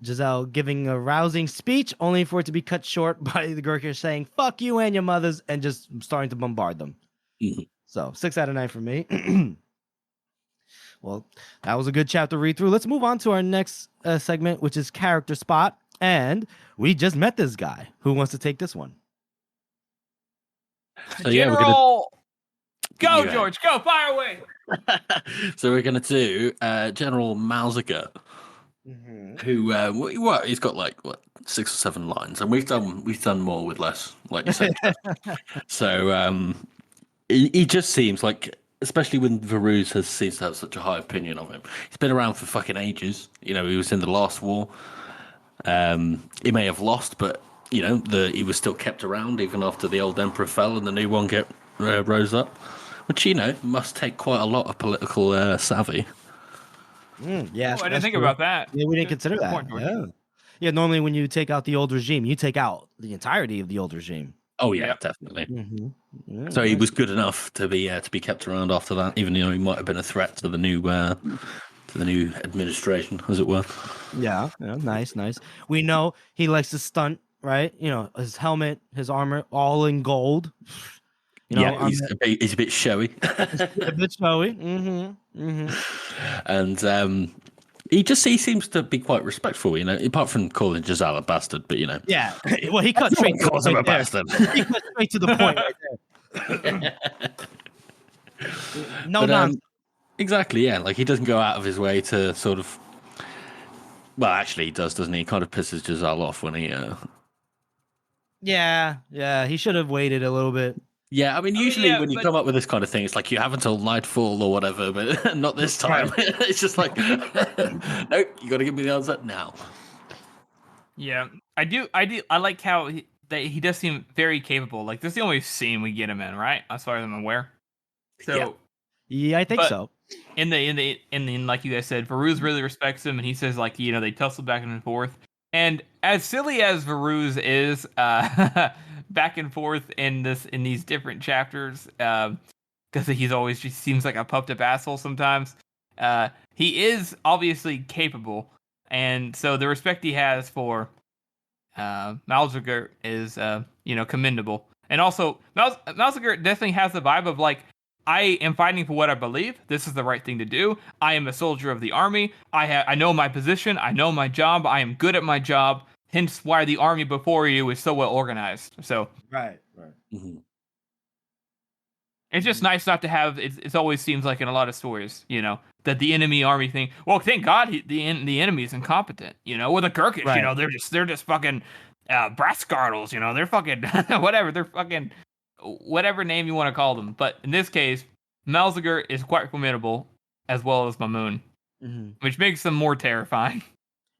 Giselle giving a rousing speech, only for it to be cut short by the Gurkish saying "fuck you and your mothers" and just starting to bombard them. Mm-hmm. So 6 out of 9 for me. Well, that was a good chapter read through. Let's move on to our next segment, which is character spot. And we just met this guy. Who wants to take this one?
So
General, go
Yeah.
George, go fire away.
So we're gonna do General Maszy, who he's got like 6 or 7 lines, and we've done more with less, like you said. So he just seems like, especially when Varuz seems to have such a high opinion of him. He's been around for fucking ages. You know, he was in the last war. He may have lost, but you know, he was still kept around even after the old emperor fell and the new one rose up. Which, you know, must take quite a lot of political savvy.
Yeah,
I didn't think about that.
Yeah, we didn't consider that. Yeah, normally when you take out the old regime, you take out the entirety of the old regime.
Oh yeah, definitely.
Yeah,
so he was good enough to be kept around after that, even though he might have been a threat to the new administration, as it were.
Yeah, nice. We know he likes to stunt, right? You know, his helmet, his armor, all in gold. You know,
he's a bit showy.
A bit showy.
And he seems to be quite respectful, you know, apart from calling Giselle a bastard, but you know.
Yeah. Well, he cut straight
calls him a bastard.
He cut straight to the point right there. No nonsense.
Exactly, yeah. Like, he doesn't go out of his way to sort of. Well, actually, he does, doesn't he? He kind of pisses Giselle off when he.
Yeah. He should have waited a little bit.
Yeah, I mean, usually when you come up with this kind of thing, it's like you have until nightfall or whatever, but not this time. Right. It's just like, nope, you got to give me the answer now.
Yeah, I do. I like how he does seem very capable. Like, this is the only scene we get him in, right? As far as I'm aware. So,
yeah, I think so.
In the like you guys said, Varuz really respects him, and he says, like, you know, they tussle back and forth. And as silly as Varuz is, back and forth in these different chapters, because he's always just seems like a puffed up asshole sometimes. He is obviously capable, and so the respect he has for Maszy is commendable. And also, Maszy definitely has the vibe of like, I am fighting for what I believe. This is the right thing to do. I am a soldier of the army. I know my position. I know my job. I am good at my job. Hence why the army before you is so well organized. So
right.
Mm-hmm.
It's just nice not to have. It always seems like in a lot of stories, you know, that the enemy army thing. Well, thank God the enemy is incompetent. You know, with the Gurkish, right. You know, they're just fucking brass girdles. You know, they're fucking whatever. They're fucking whatever name you want to call them. But in this case, Maszy is quite formidable, as well as Mamun, which makes them more terrifying.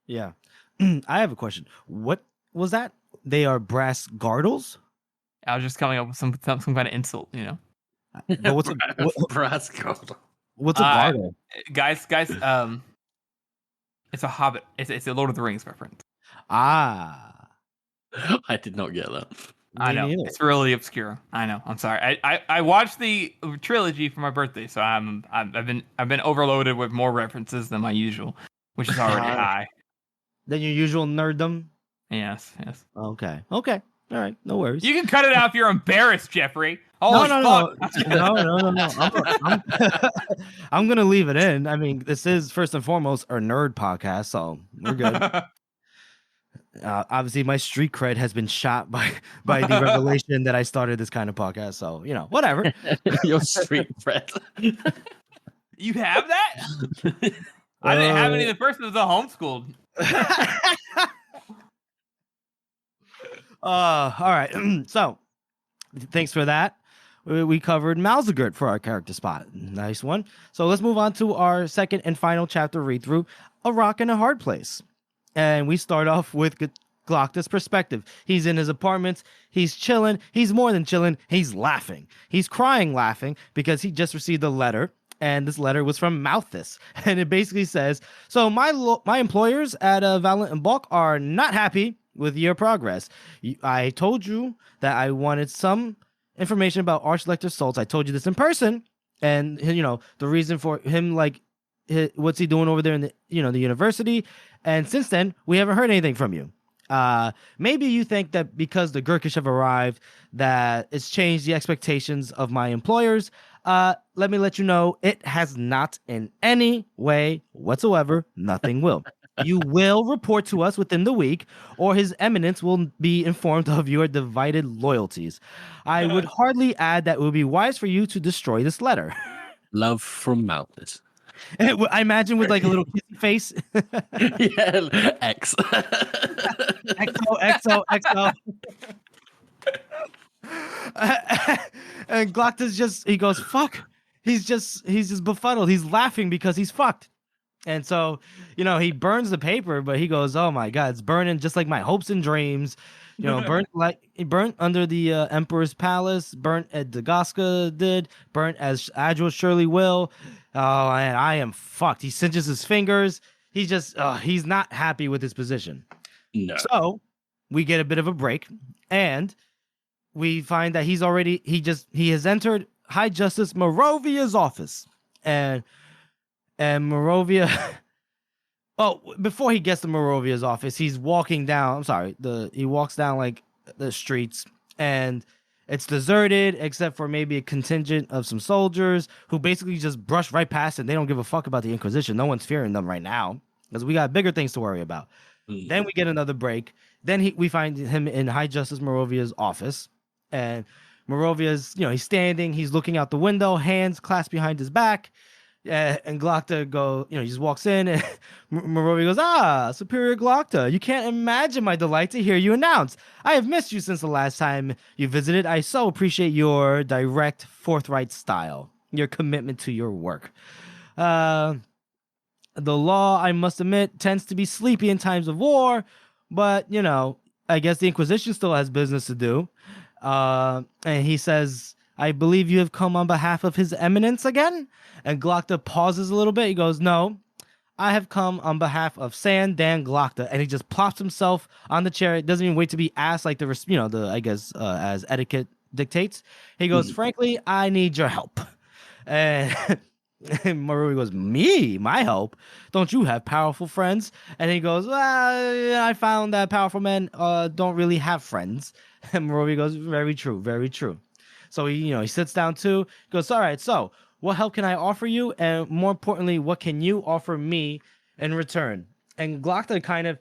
Yeah. I have a question. What was that? They are brass girdles?
I was just coming up with some kind of insult, you know.
But what's
brass girdle?
What's a girdle?
Guys, it's a Hobbit. It's a Lord of the Rings reference.
I did not get that.
I know. It's really obscure. I know. I'm sorry. I watched the trilogy for my birthday, so I've been overloaded with more references than my usual, which is already high.
Than your usual nerddom?
Yes.
Okay. All right. No worries.
You can cut it out if you're embarrassed, Jeffrey.
No. I'm gonna leave it in. I mean, this is first and foremost our nerd podcast, so we're good. Obviously, my street cred has been shot by the revelation that I started this kind of podcast. So, you know, whatever.
Your street cred.
You have that? I didn't have any. The person was homeschooled.
All right. So, thanks for that. We covered Maszy for our character spot. Nice one. So let's move on to our second and final chapter read through, A Rock in a Hard Place. And we start off with Glocta's perspective. He's in his apartment. He's chilling. He's more than chilling. He's laughing. He's crying laughing because he just received a letter. And this letter was from Malthus. And it basically says, so my employers at Valent and Bulk are not happy with your progress. I told you that I wanted some information about Archlector Soltz. I told you this in person. And, you know, the reason for him, like, what's he doing over there in the university. And since then, we haven't heard anything from you. Maybe you think that because the Gurkish have arrived, that it's changed the expectations of my employers. let me let you know, it has not in any way whatsoever. Nothing will. You will report to us within the week, or His Eminence will be informed of your divided loyalties. I would hardly add that it would be wise for you to destroy this letter.
Love from Malthus.
I imagine with like a little kissy face.
Yeah, X.
XO. And Glocta's he goes, fuck. He's just befuddled. He's laughing because he's fucked. And so, he burns the paper, but he goes, oh my God, it's burning just like my hopes and dreams. Burnt under the Emperor's palace, burnt as Dagaska did, burnt as Admiral surely will. Oh, and I am fucked. He cinches his fingers. He's not happy with his position.
No.
So we get a bit of a break, and we find that he has entered High Justice Moravia's office, and Moravia. Oh, before he gets to Moravia's office, he's walking down. I'm sorry. He walks down like the streets, and it's deserted except for maybe a contingent of some soldiers who basically just brush right past it. They don't give a fuck about the Inquisition. No one's fearing them right now because we got bigger things to worry about. Then we get another break. Then we find him in High Justice Moravia's office, and Moravia's, he's standing, he's looking out the window, hands clasped behind his back. And Glocta he just walks in, and Moravia goes, Superior Glocta, you can't imagine my delight to hear you announce. I have missed you since the last time you visited. I so appreciate your direct, forthright style, your commitment to your work. The law, I must admit, tends to be sleepy in times of war, but, I guess the Inquisition still has business to do. And he says, I believe you have come on behalf of His Eminence again? And Glocta pauses a little bit. He goes, no, I have come on behalf of San Dan Glocta. And he just plops himself on the chair. It doesn't even wait to be asked like as etiquette dictates. He goes, frankly, I need your help. And Maru goes, me? My help? Don't you have powerful friends? And he goes, well, I found that powerful men don't really have friends. And Maru goes, very true, very true. So he sits down too. He goes, all right, so what help can I offer you? And more importantly, what can you offer me in return? And Glocta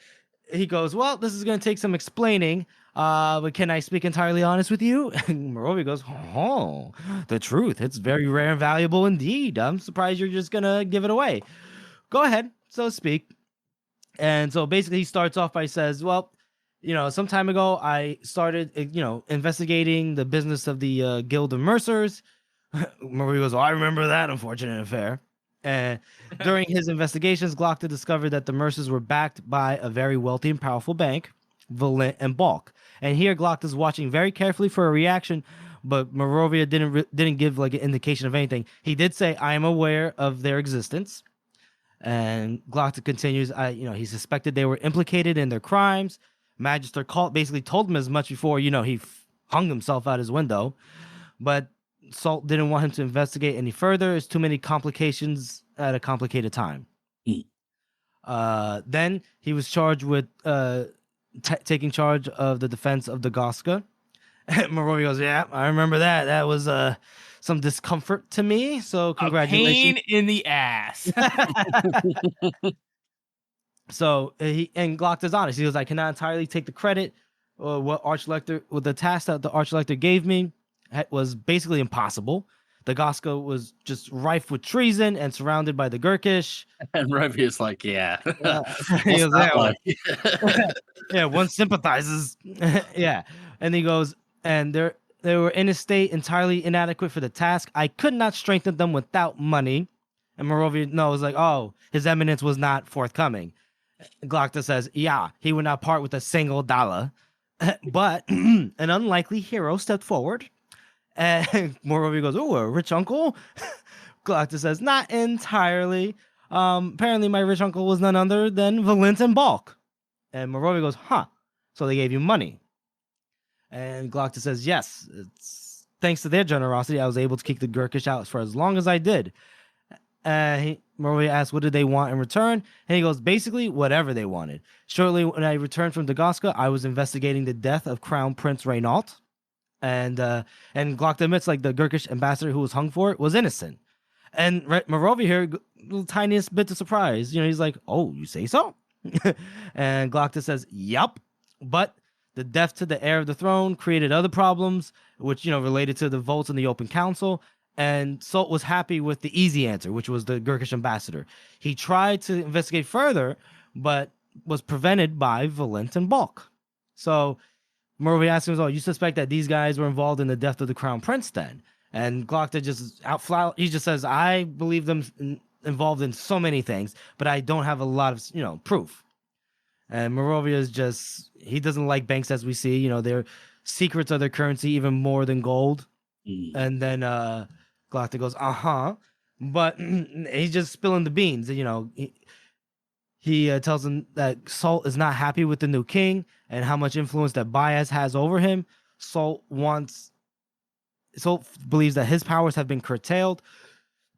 he goes, well, this is going to take some explaining, but can I speak entirely honest with you? And Moravia goes, oh, the truth. It's very rare and valuable indeed. I'm surprised you're just going to give it away. Go ahead, so speak. And so basically he starts off by says, well, some time ago I started, investigating the business of the Guild of Mercers. Marie goes, I remember that unfortunate affair. And during his investigations, Glocta discovered that the Mercers were backed by a very wealthy and powerful bank, Valent and Balk. And here Glocta's watching very carefully for a reaction, but Moravia didn't give like an indication of anything. He did say, I am aware of their existence. And Glocta continues, he suspected they were implicated in their crimes. Magister basically told him as much before, he hung himself out his window. But Salt didn't want him to investigate any further. There's too many complications at a complicated time. Then he was charged with taking charge of the defense of Dagaska. Moravia goes, yeah, I remember that. That was some discomfort to me. So congratulations.
A pain in the ass.
So Glocta's honest. He goes, I cannot entirely take the credit. The task that the Archlector gave me was basically impossible. Dagaska was just rife with treason and surrounded by the Gurkish.
And Rovia's like, yeah.
He goes, yeah, one sympathizes. Yeah. And he goes, and they were in a state entirely inadequate for the task. I could not strengthen them without money. And Moravia knows, like, oh, His Eminence was not forthcoming. Glocta says, yeah, he would not part with a single dollar. But an unlikely hero stepped forward. And Moravia goes, oh, a rich uncle? Glocta says, not entirely. Apparently my rich uncle was none other than Valent and Balk. And Moravia goes, huh, so they gave you money. And Glocta says, yes, it's thanks to their generosity, I was able to keep the Gurkish out for as long as I did. Moravia asks, what did they want in return? And he goes, basically, whatever they wanted. Shortly when I returned from Dagaska, I was investigating the death of Crown Prince Renault. And Glock admits like the Gurkish ambassador who was hung for it was innocent. And Morovia here, the tiniest bit of surprise. He's like, "Oh, you say so?" And Glock says, "Yup." But the death to the heir of the throne created other problems, which related to the votes in the open council. And Salt was happy with the easy answer, which was the Gurkish ambassador. He tried to investigate further, but was prevented by Valent and Balk. So Morovia asks him, "Oh, you suspect that these guys were involved in the death of the crown prince then?" And Glock just he just says, "I believe them involved in so many things, but I don't have a lot of proof." And Morovia he doesn't like banks, as we see. Their secrets are their currency even more than gold. And then Glock goes, but he's just spilling the beans. He tells him that Salt is not happy with the new king and how much influence that Baez has over him. Salt believes that his powers have been curtailed.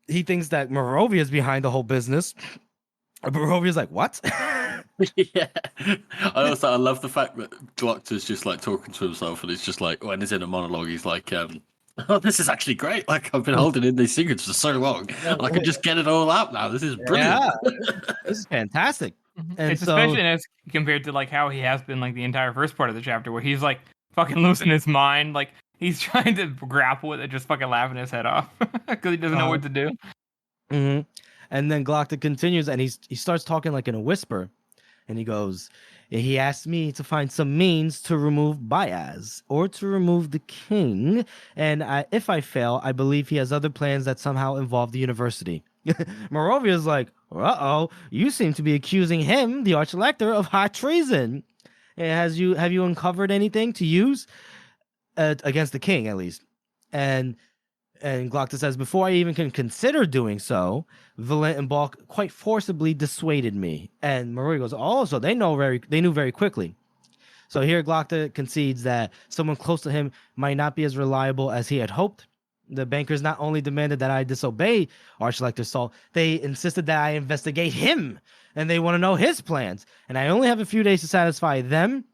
He thinks that Morovia is behind the whole business. Morovia's like, "What?"
Yeah. I love the fact that Glock's just like talking to himself, and it's just like when he's in a monologue, he's like, "Oh, this is actually great! Like I've been holding in these secrets for so long, and I can just get it all out now. This is brilliant.
Yeah, this is fantastic." And
it's especially as compared to like how he has been like the entire first part of the chapter, where he's like fucking losing his mind, like he's trying to grapple with it, just fucking laughing his head off because he doesn't know what to do.
Mm-hmm. And then Glock continues, and he starts talking like in a whisper, and he goes, "He asked me to find some means to remove Baez or to remove the king, and if I fail, I believe he has other plans that somehow involve the university." Morovia's like, "Uh-oh, you seem to be accusing him, the Archlector, of high treason. Have you uncovered anything to use against the king, at least?" And Glock says, "Before I even can consider doing so, Valent and Balk quite forcibly dissuaded me." And Morovia goes, "Oh, so they knew very quickly." So here Glock concedes that someone close to him might not be as reliable as he had hoped. The bankers not only demanded that I disobey Archlector Salt, they insisted that I investigate him, and they want to know his plans. And I only have a few days to satisfy them,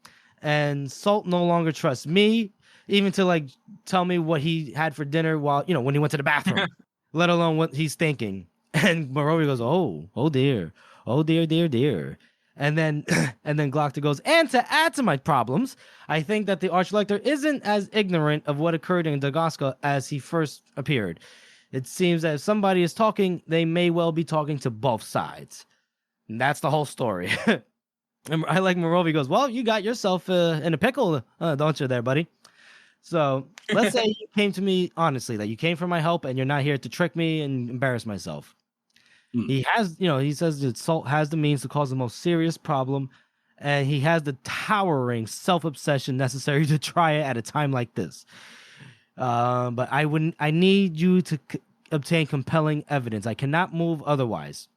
and Salt no longer trusts me, even to like tell me what he had for dinner while when he went to the bathroom, let alone what he's thinking. And Morovia goes, "Oh dear, dear." And then Glock goes, "And to add to my problems, I think that the Archlector isn't as ignorant of what occurred in Dagosca as he first appeared. It seems that if somebody is talking, they may well be talking to both sides." And that's the whole story. And I like Morovia goes, "Well, you got yourself in a pickle, don't you there, buddy? So let's say you came to me honestly, that you came for my help and you're not here to trick me and embarrass myself." He has, he says that Salt has the means to cause the most serious problem, and he has the towering self-obsession necessary to try it at a time like this. But I need you to obtain compelling evidence. I cannot move otherwise.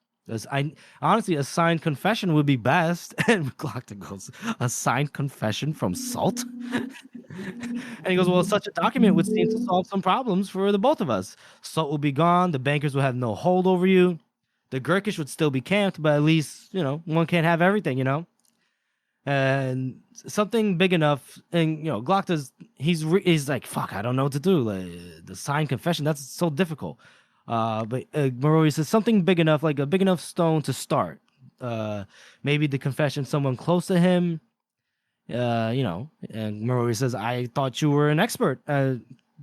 Honestly, a signed confession would be best. And Glock goes, "A signed confession from Salt?" And he goes, "Well, such a document would seem to solve some problems for the both of us. Salt will be gone. The bankers will have no hold over you. The Gurkish would still be camped, but at least, one can't have everything, And something big enough, and, Glock he's like, "Fuck, I don't know what to do. Like, the signed confession, that's so difficult." But Morovia says something big enough, like a big enough stone to start. Maybe the confession someone close to him, and Morovia says, "I thought you were an expert at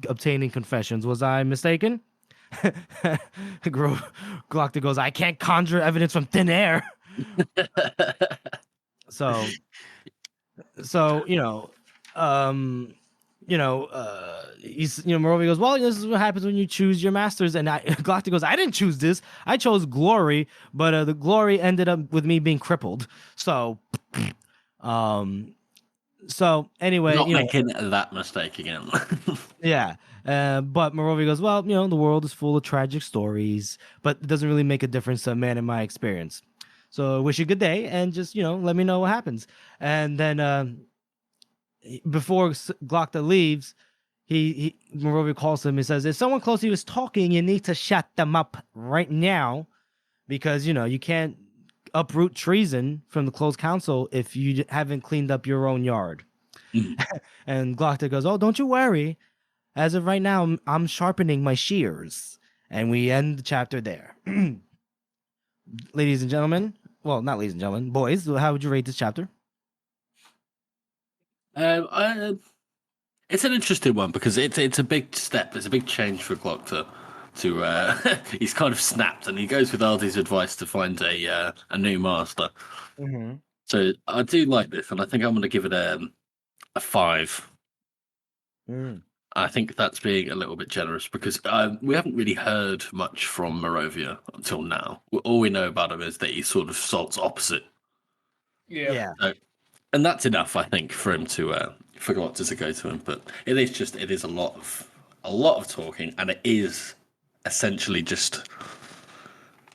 obtaining confessions. Was I mistaken?" Glock goes, "I can't conjure evidence from thin air." So Morovia goes, "Well, this is what happens when you choose your masters." And Glock goes, "I didn't choose this. I chose glory, but the glory ended up with me being crippled. So anyway,
not making that mistake again."
Yeah. But Morovia goes, "Well, the world is full of tragic stories, but it doesn't really make a difference to a man in my experience. So I wish you a good day, and just, let me know what happens." And then before Glock leaves, Morovia calls him and says, "If someone close to you is talking, you need to shut them up right now, because, you can't uproot treason from the closed council if you haven't cleaned up your own yard." And Glockta goes, "Oh, don't you worry. As of right now, I'm sharpening my shears." And we end the chapter there. Ladies and gentlemen, well, not ladies and gentlemen, boys, how would you rate this chapter?
It's an interesting one because it's a big step. It's a big change for Glockta. He's kind of snapped, and he goes with Ardy's advice to find a new master.
Mm-hmm.
So I do like this, and I think I'm going to give it a 5. I think that's being a little bit generous because we haven't really heard much from Morovia until now. All we know about him is that he's sort of Salt's opposite.
Yeah.
So, and that's enough, I think, for him to for Glockta to go to him. But it is a lot of talking, and it is essentially just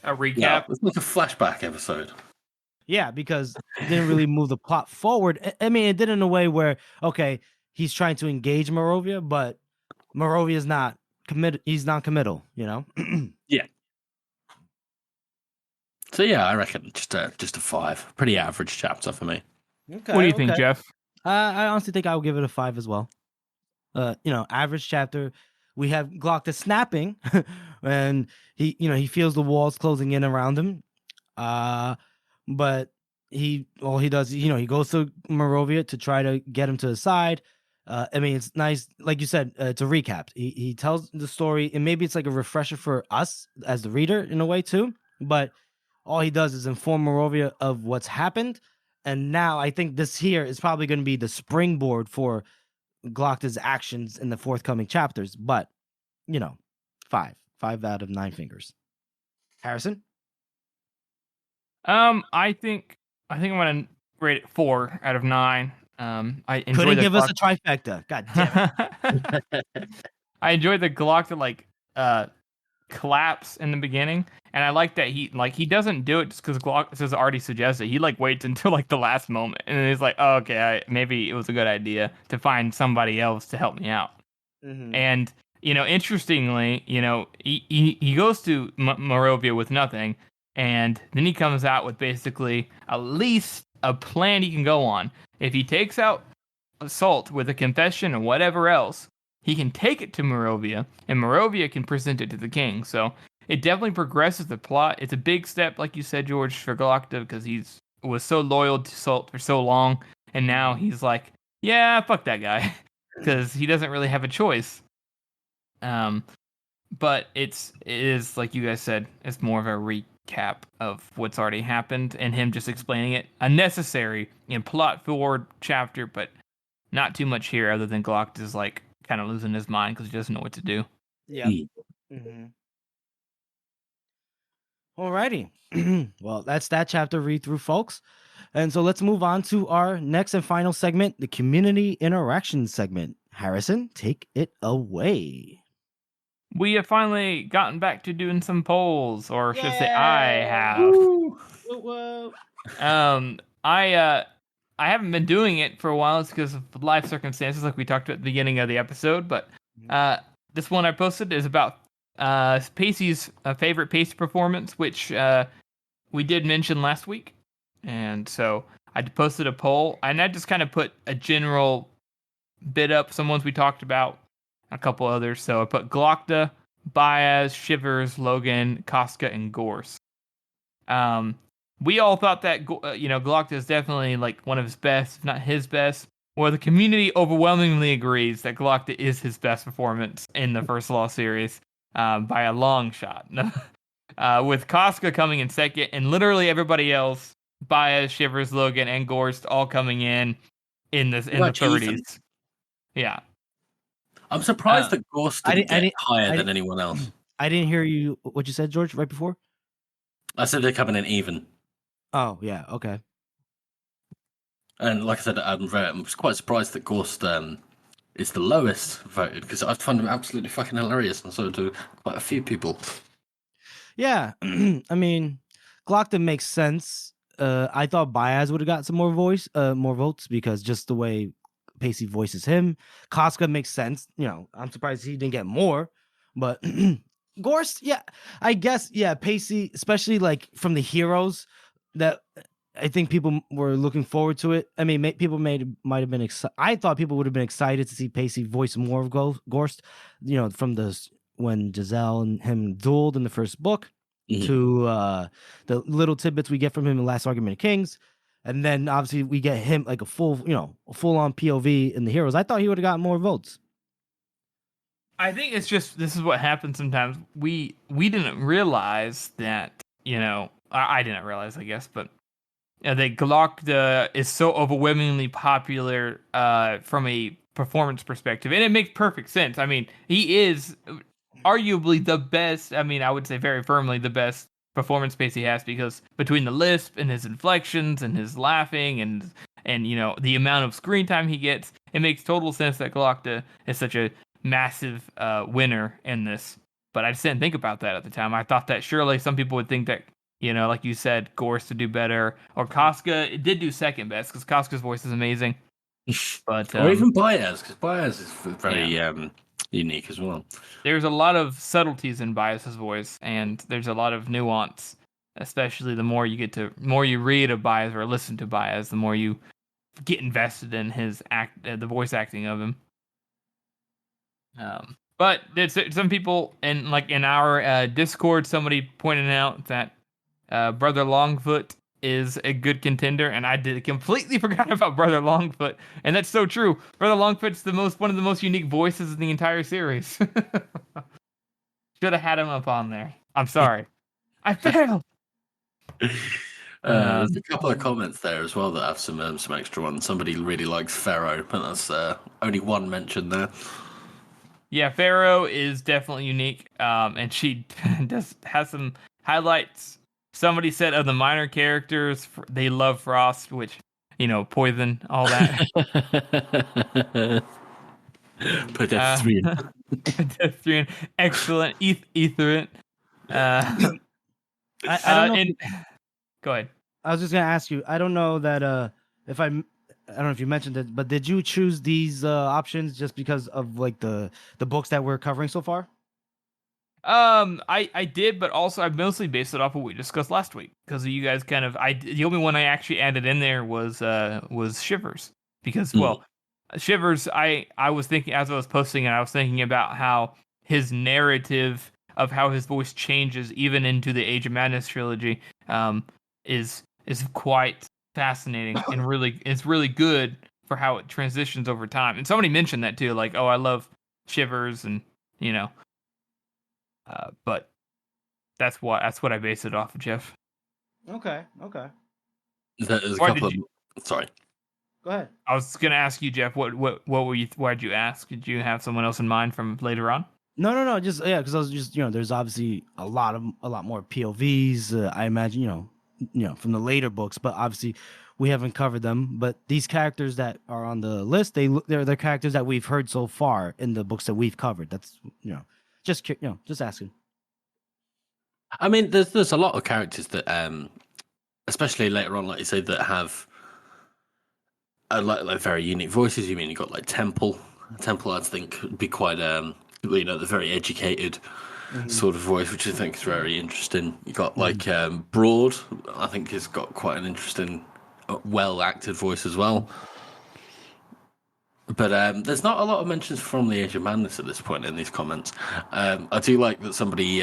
A recap.
Yeah, it's like a flashback episode.
Yeah, because it didn't really move the plot forward. I mean, it did in a way where, okay, he's trying to engage Morovia, but Morovia is not committed. He's not committal, you know?
Yeah. So yeah, I reckon just a 5. Pretty average chapter for me.
Okay.
What do you think, Jeff?
I honestly think I would give it a 5 as well. Average chapter. We have Glockta snapping, and he feels the walls closing in around him. But he does, he goes to Morovia to try to get him to his side. I mean, it's nice, like you said, to recap. He tells the story, and maybe it's like a refresher for us as the reader in a way too. But all he does is inform Morovia of what's happened. And now I think this here is probably going to be the springboard for Glockta's actions in the forthcoming chapters. But, 5 out of 9 fingers. Harrison?
I think I'm gonna rate it 4 out of 9. I enjoy
Couldn't give us a trifecta. God damn it.
I enjoyed the Glockta collapse in the beginning, and I like that he doesn't do it just because Glockta is already suggested. He waits until the last moment, and he's like, oh, okay, maybe it was a good idea to find somebody else to help me out.
Mm-hmm.
And interestingly, he goes to Morovia with nothing. And then he comes out with basically at least a plan he can go on. If he takes out Salt with a confession or whatever else, he can take it to Morovia, and Morovia can present it to the king. So it definitely progresses the plot. It's a big step, like you said, George, for Glockta, because was so loyal to Salt for so long, and now he's like, yeah, fuck that guy, because he doesn't really have a choice. But it is like you guys said, it's more of a recap of what's already happened and him just explaining it. A necessary plot forward chapter, but not too much here other than Glockta's kind of losing his mind because he doesn't know what to do.
Yeah. Mm-hmm. Alrighty. Well, that's that chapter read through, folks. And so let's move on to our next and final segment, the community interaction segment. Harrison, take it away.
We have finally gotten back to doing some polls, or should I say I have.
Woo.
I haven't been doing it for a while. It's because of life circumstances, like we talked about at the beginning of the episode. But this one I posted is about Pacey's favorite Pacey performance, which we did mention last week. And so I posted a poll, and I just kind of put a general bit up, some ones we talked about, a couple others. So I put Glockta, Baez, Shivers, Logan, Casca, and Gorse. We all thought that Glockta is definitely one of his best, if not his best. Well, the community overwhelmingly agrees that Glockta is his best performance in the First Law series by a long shot. With Casca coming in second, and literally everybody else, Baez, Shivers, Logan, and Gorse, all coming in the 30s. Yeah.
I'm surprised that Gorse didn't get higher than anyone else.
I didn't hear you. What you said, George, right before?
I said they're coming in even.
Oh, yeah. Okay.
And like I said, I'm quite surprised that Gorse is the lowest voted, because I find him absolutely fucking hilarious, and so do quite a few people. Yeah.
I mean, Glockta makes sense. I thought Baez would have got some more votes, because just the way Pacey voices him. Casca makes sense. I'm surprised he didn't get more, but Gorse, yeah, I guess, yeah, Pacey, especially from the heroes that I think people were looking forward to it. I mean, people might have been excited. I thought people would have been excited to see Pacey voice more of Gorst, from when Giselle and him dueled in the first book to the little tidbits we get from him in Last Argument of Kings. And then obviously we get him like a full on POV in the Heroes. I thought he would have gotten more votes.
I think it's just, this is what happens sometimes. We didn't realize that, I didn't realize, I guess, but that Glokta is so overwhelmingly popular from a performance perspective. And it makes perfect sense. I mean, he is arguably the best, I would say very firmly the best performance space he has, because between the lisp and his inflections and his laughing and the amount of screen time he gets, it makes total sense that Glokta is such a massive winner in this. But I just didn't think about that at the time. I thought that surely some people would think that, like you said, Gorst would do better, or Casca. It did do second best because Casca's voice is amazing. But
or even Baez, because Baez is very unique as well.
There's a lot of subtleties in Baez's voice, and there's a lot of nuance. Especially the more you read of Baez or listen to Baez, the more you get invested in his the voice acting of him. But there's some people in our Discord, somebody pointed out that Brother Longfoot is a good contender, and I completely forgot about Brother Longfoot, and that's so true. Brother Longfoot's one of the most unique voices in the entire series. Should have had him up on there. I'm sorry, I failed.
There's a couple of comments there as well that have some extra ones. Somebody really likes Pharaoh, but that's only one mention there.
Yeah, Pharaoh is definitely unique, and she has some highlights. Somebody said of the minor characters, they love Frost, which, poison, all that.
Pedestrian.
Pedestrian. Excellent. Etherant.
I don't know.
Go ahead.
I was just going to ask you, I don't know that I don't know if you mentioned it, but did you choose these options just because of the books that we're covering so far?
I did, but also I mostly based it off of what we discussed last week, because you guys the only one I actually added in there was Shivers, because Shivers, I was thinking as I was posting it, I was thinking about how his narrative of how his voice changes even into the Age of Madness trilogy is quite fascinating and it's really good for how it transitions over time. And somebody mentioned that too, like, oh, I love Shivers, and but that's what I base it off of, Jeff.
Okay.
There's a couple of sorry.
Go ahead.
I was gonna ask you, Jeff. What were you? Why'd you ask? Did you have someone else in mind from later on?
No. Just because I was just there's obviously a lot more POVs. I imagine from the later books, but obviously we haven't covered them. But these characters that are on the list, they're the characters that we've heard so far in the books that we've covered. That's just asking.
I mean, there's a lot of characters that, especially later on, like you say, that have like very unique voices. You mean you got like Temple? Temple, I think, would be quite the very educated sort of voice, which I think is very interesting. You got like Broad. I think has got quite an interesting, well acted voice as well. But there's not a lot of mentions from the Age of Madness at this point in these comments. I do like that somebody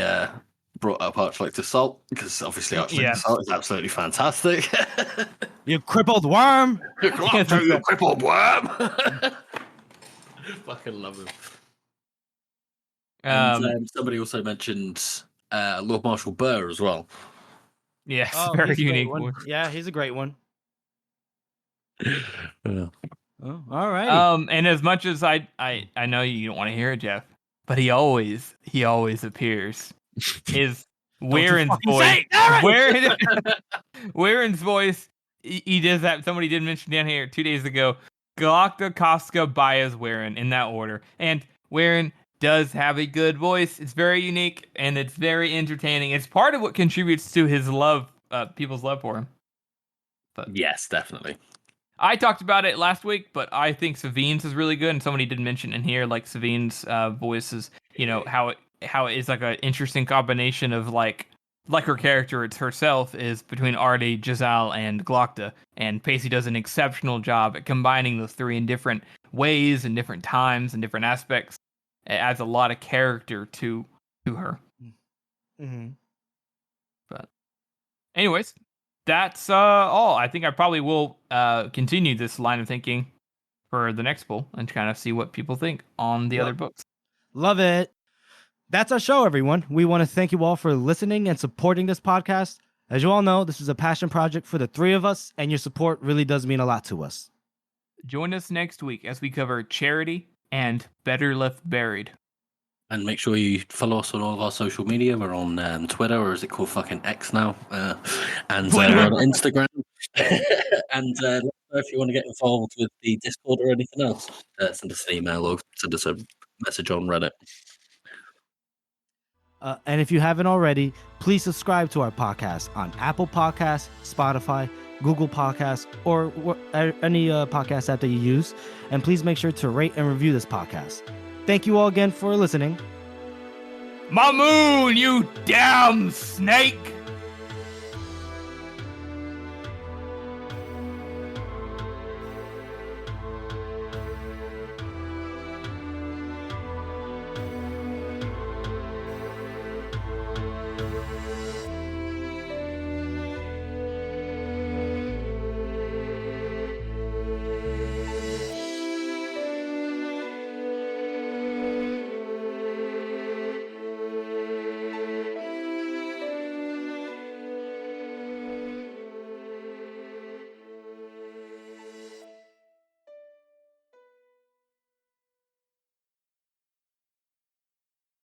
brought up Archlight to Salt, because obviously Archlight to Salt is absolutely fantastic.
You crippled worm!
You crippled worm! Fucking love him. And somebody also mentioned Lord Marshal Burr as well.
Yes, very unique
one. Yeah, he's a great one.
Yeah.
Oh, all right.
And as much as I know you don't want to hear it, Jeff, but he always appears. His Waren's voice. Waren's voice. He does that. Somebody did mention down here 2 days ago. Galacta, Casca, Baez, Waren in that order. And Waren does have a good voice. It's very unique and it's very entertaining. It's part of what contributes to his love, people's love for him.
But yes, definitely.
I talked about it last week, but I think Savine's is really good, and somebody did mention in here like Savine's voice is, how it is like an interesting combination of like like her character, it's herself, is between Artie, Giselle, and Glocta. And Pacey does an exceptional job at combining those three in different ways and different times and different aspects. It adds a lot of character to her.
Mm-hmm.
But anyways, that's all. I think I probably will continue this line of thinking for the next poll and kind of see what people think on the other books.
Love it. That's our show, everyone. We want to thank you all for listening and supporting this podcast. As you all know, this is a passion project for the three of us, and your support really does mean a lot to us.
Join us next week as we cover Charity and Better Left Buried.
And make sure you follow us on all of our social media. We're on Twitter, or is it called fucking X now? And we're on Instagram. And let us know if you want to get involved with the Discord or anything else. Send us an email or send us a message on Reddit.
And if you haven't already, please subscribe to our podcast on Apple Podcasts, Spotify, Google Podcasts, or any podcast app that you use. And please make sure to rate and review this podcast. Thank you all again for listening.
Mamun, you damn snake!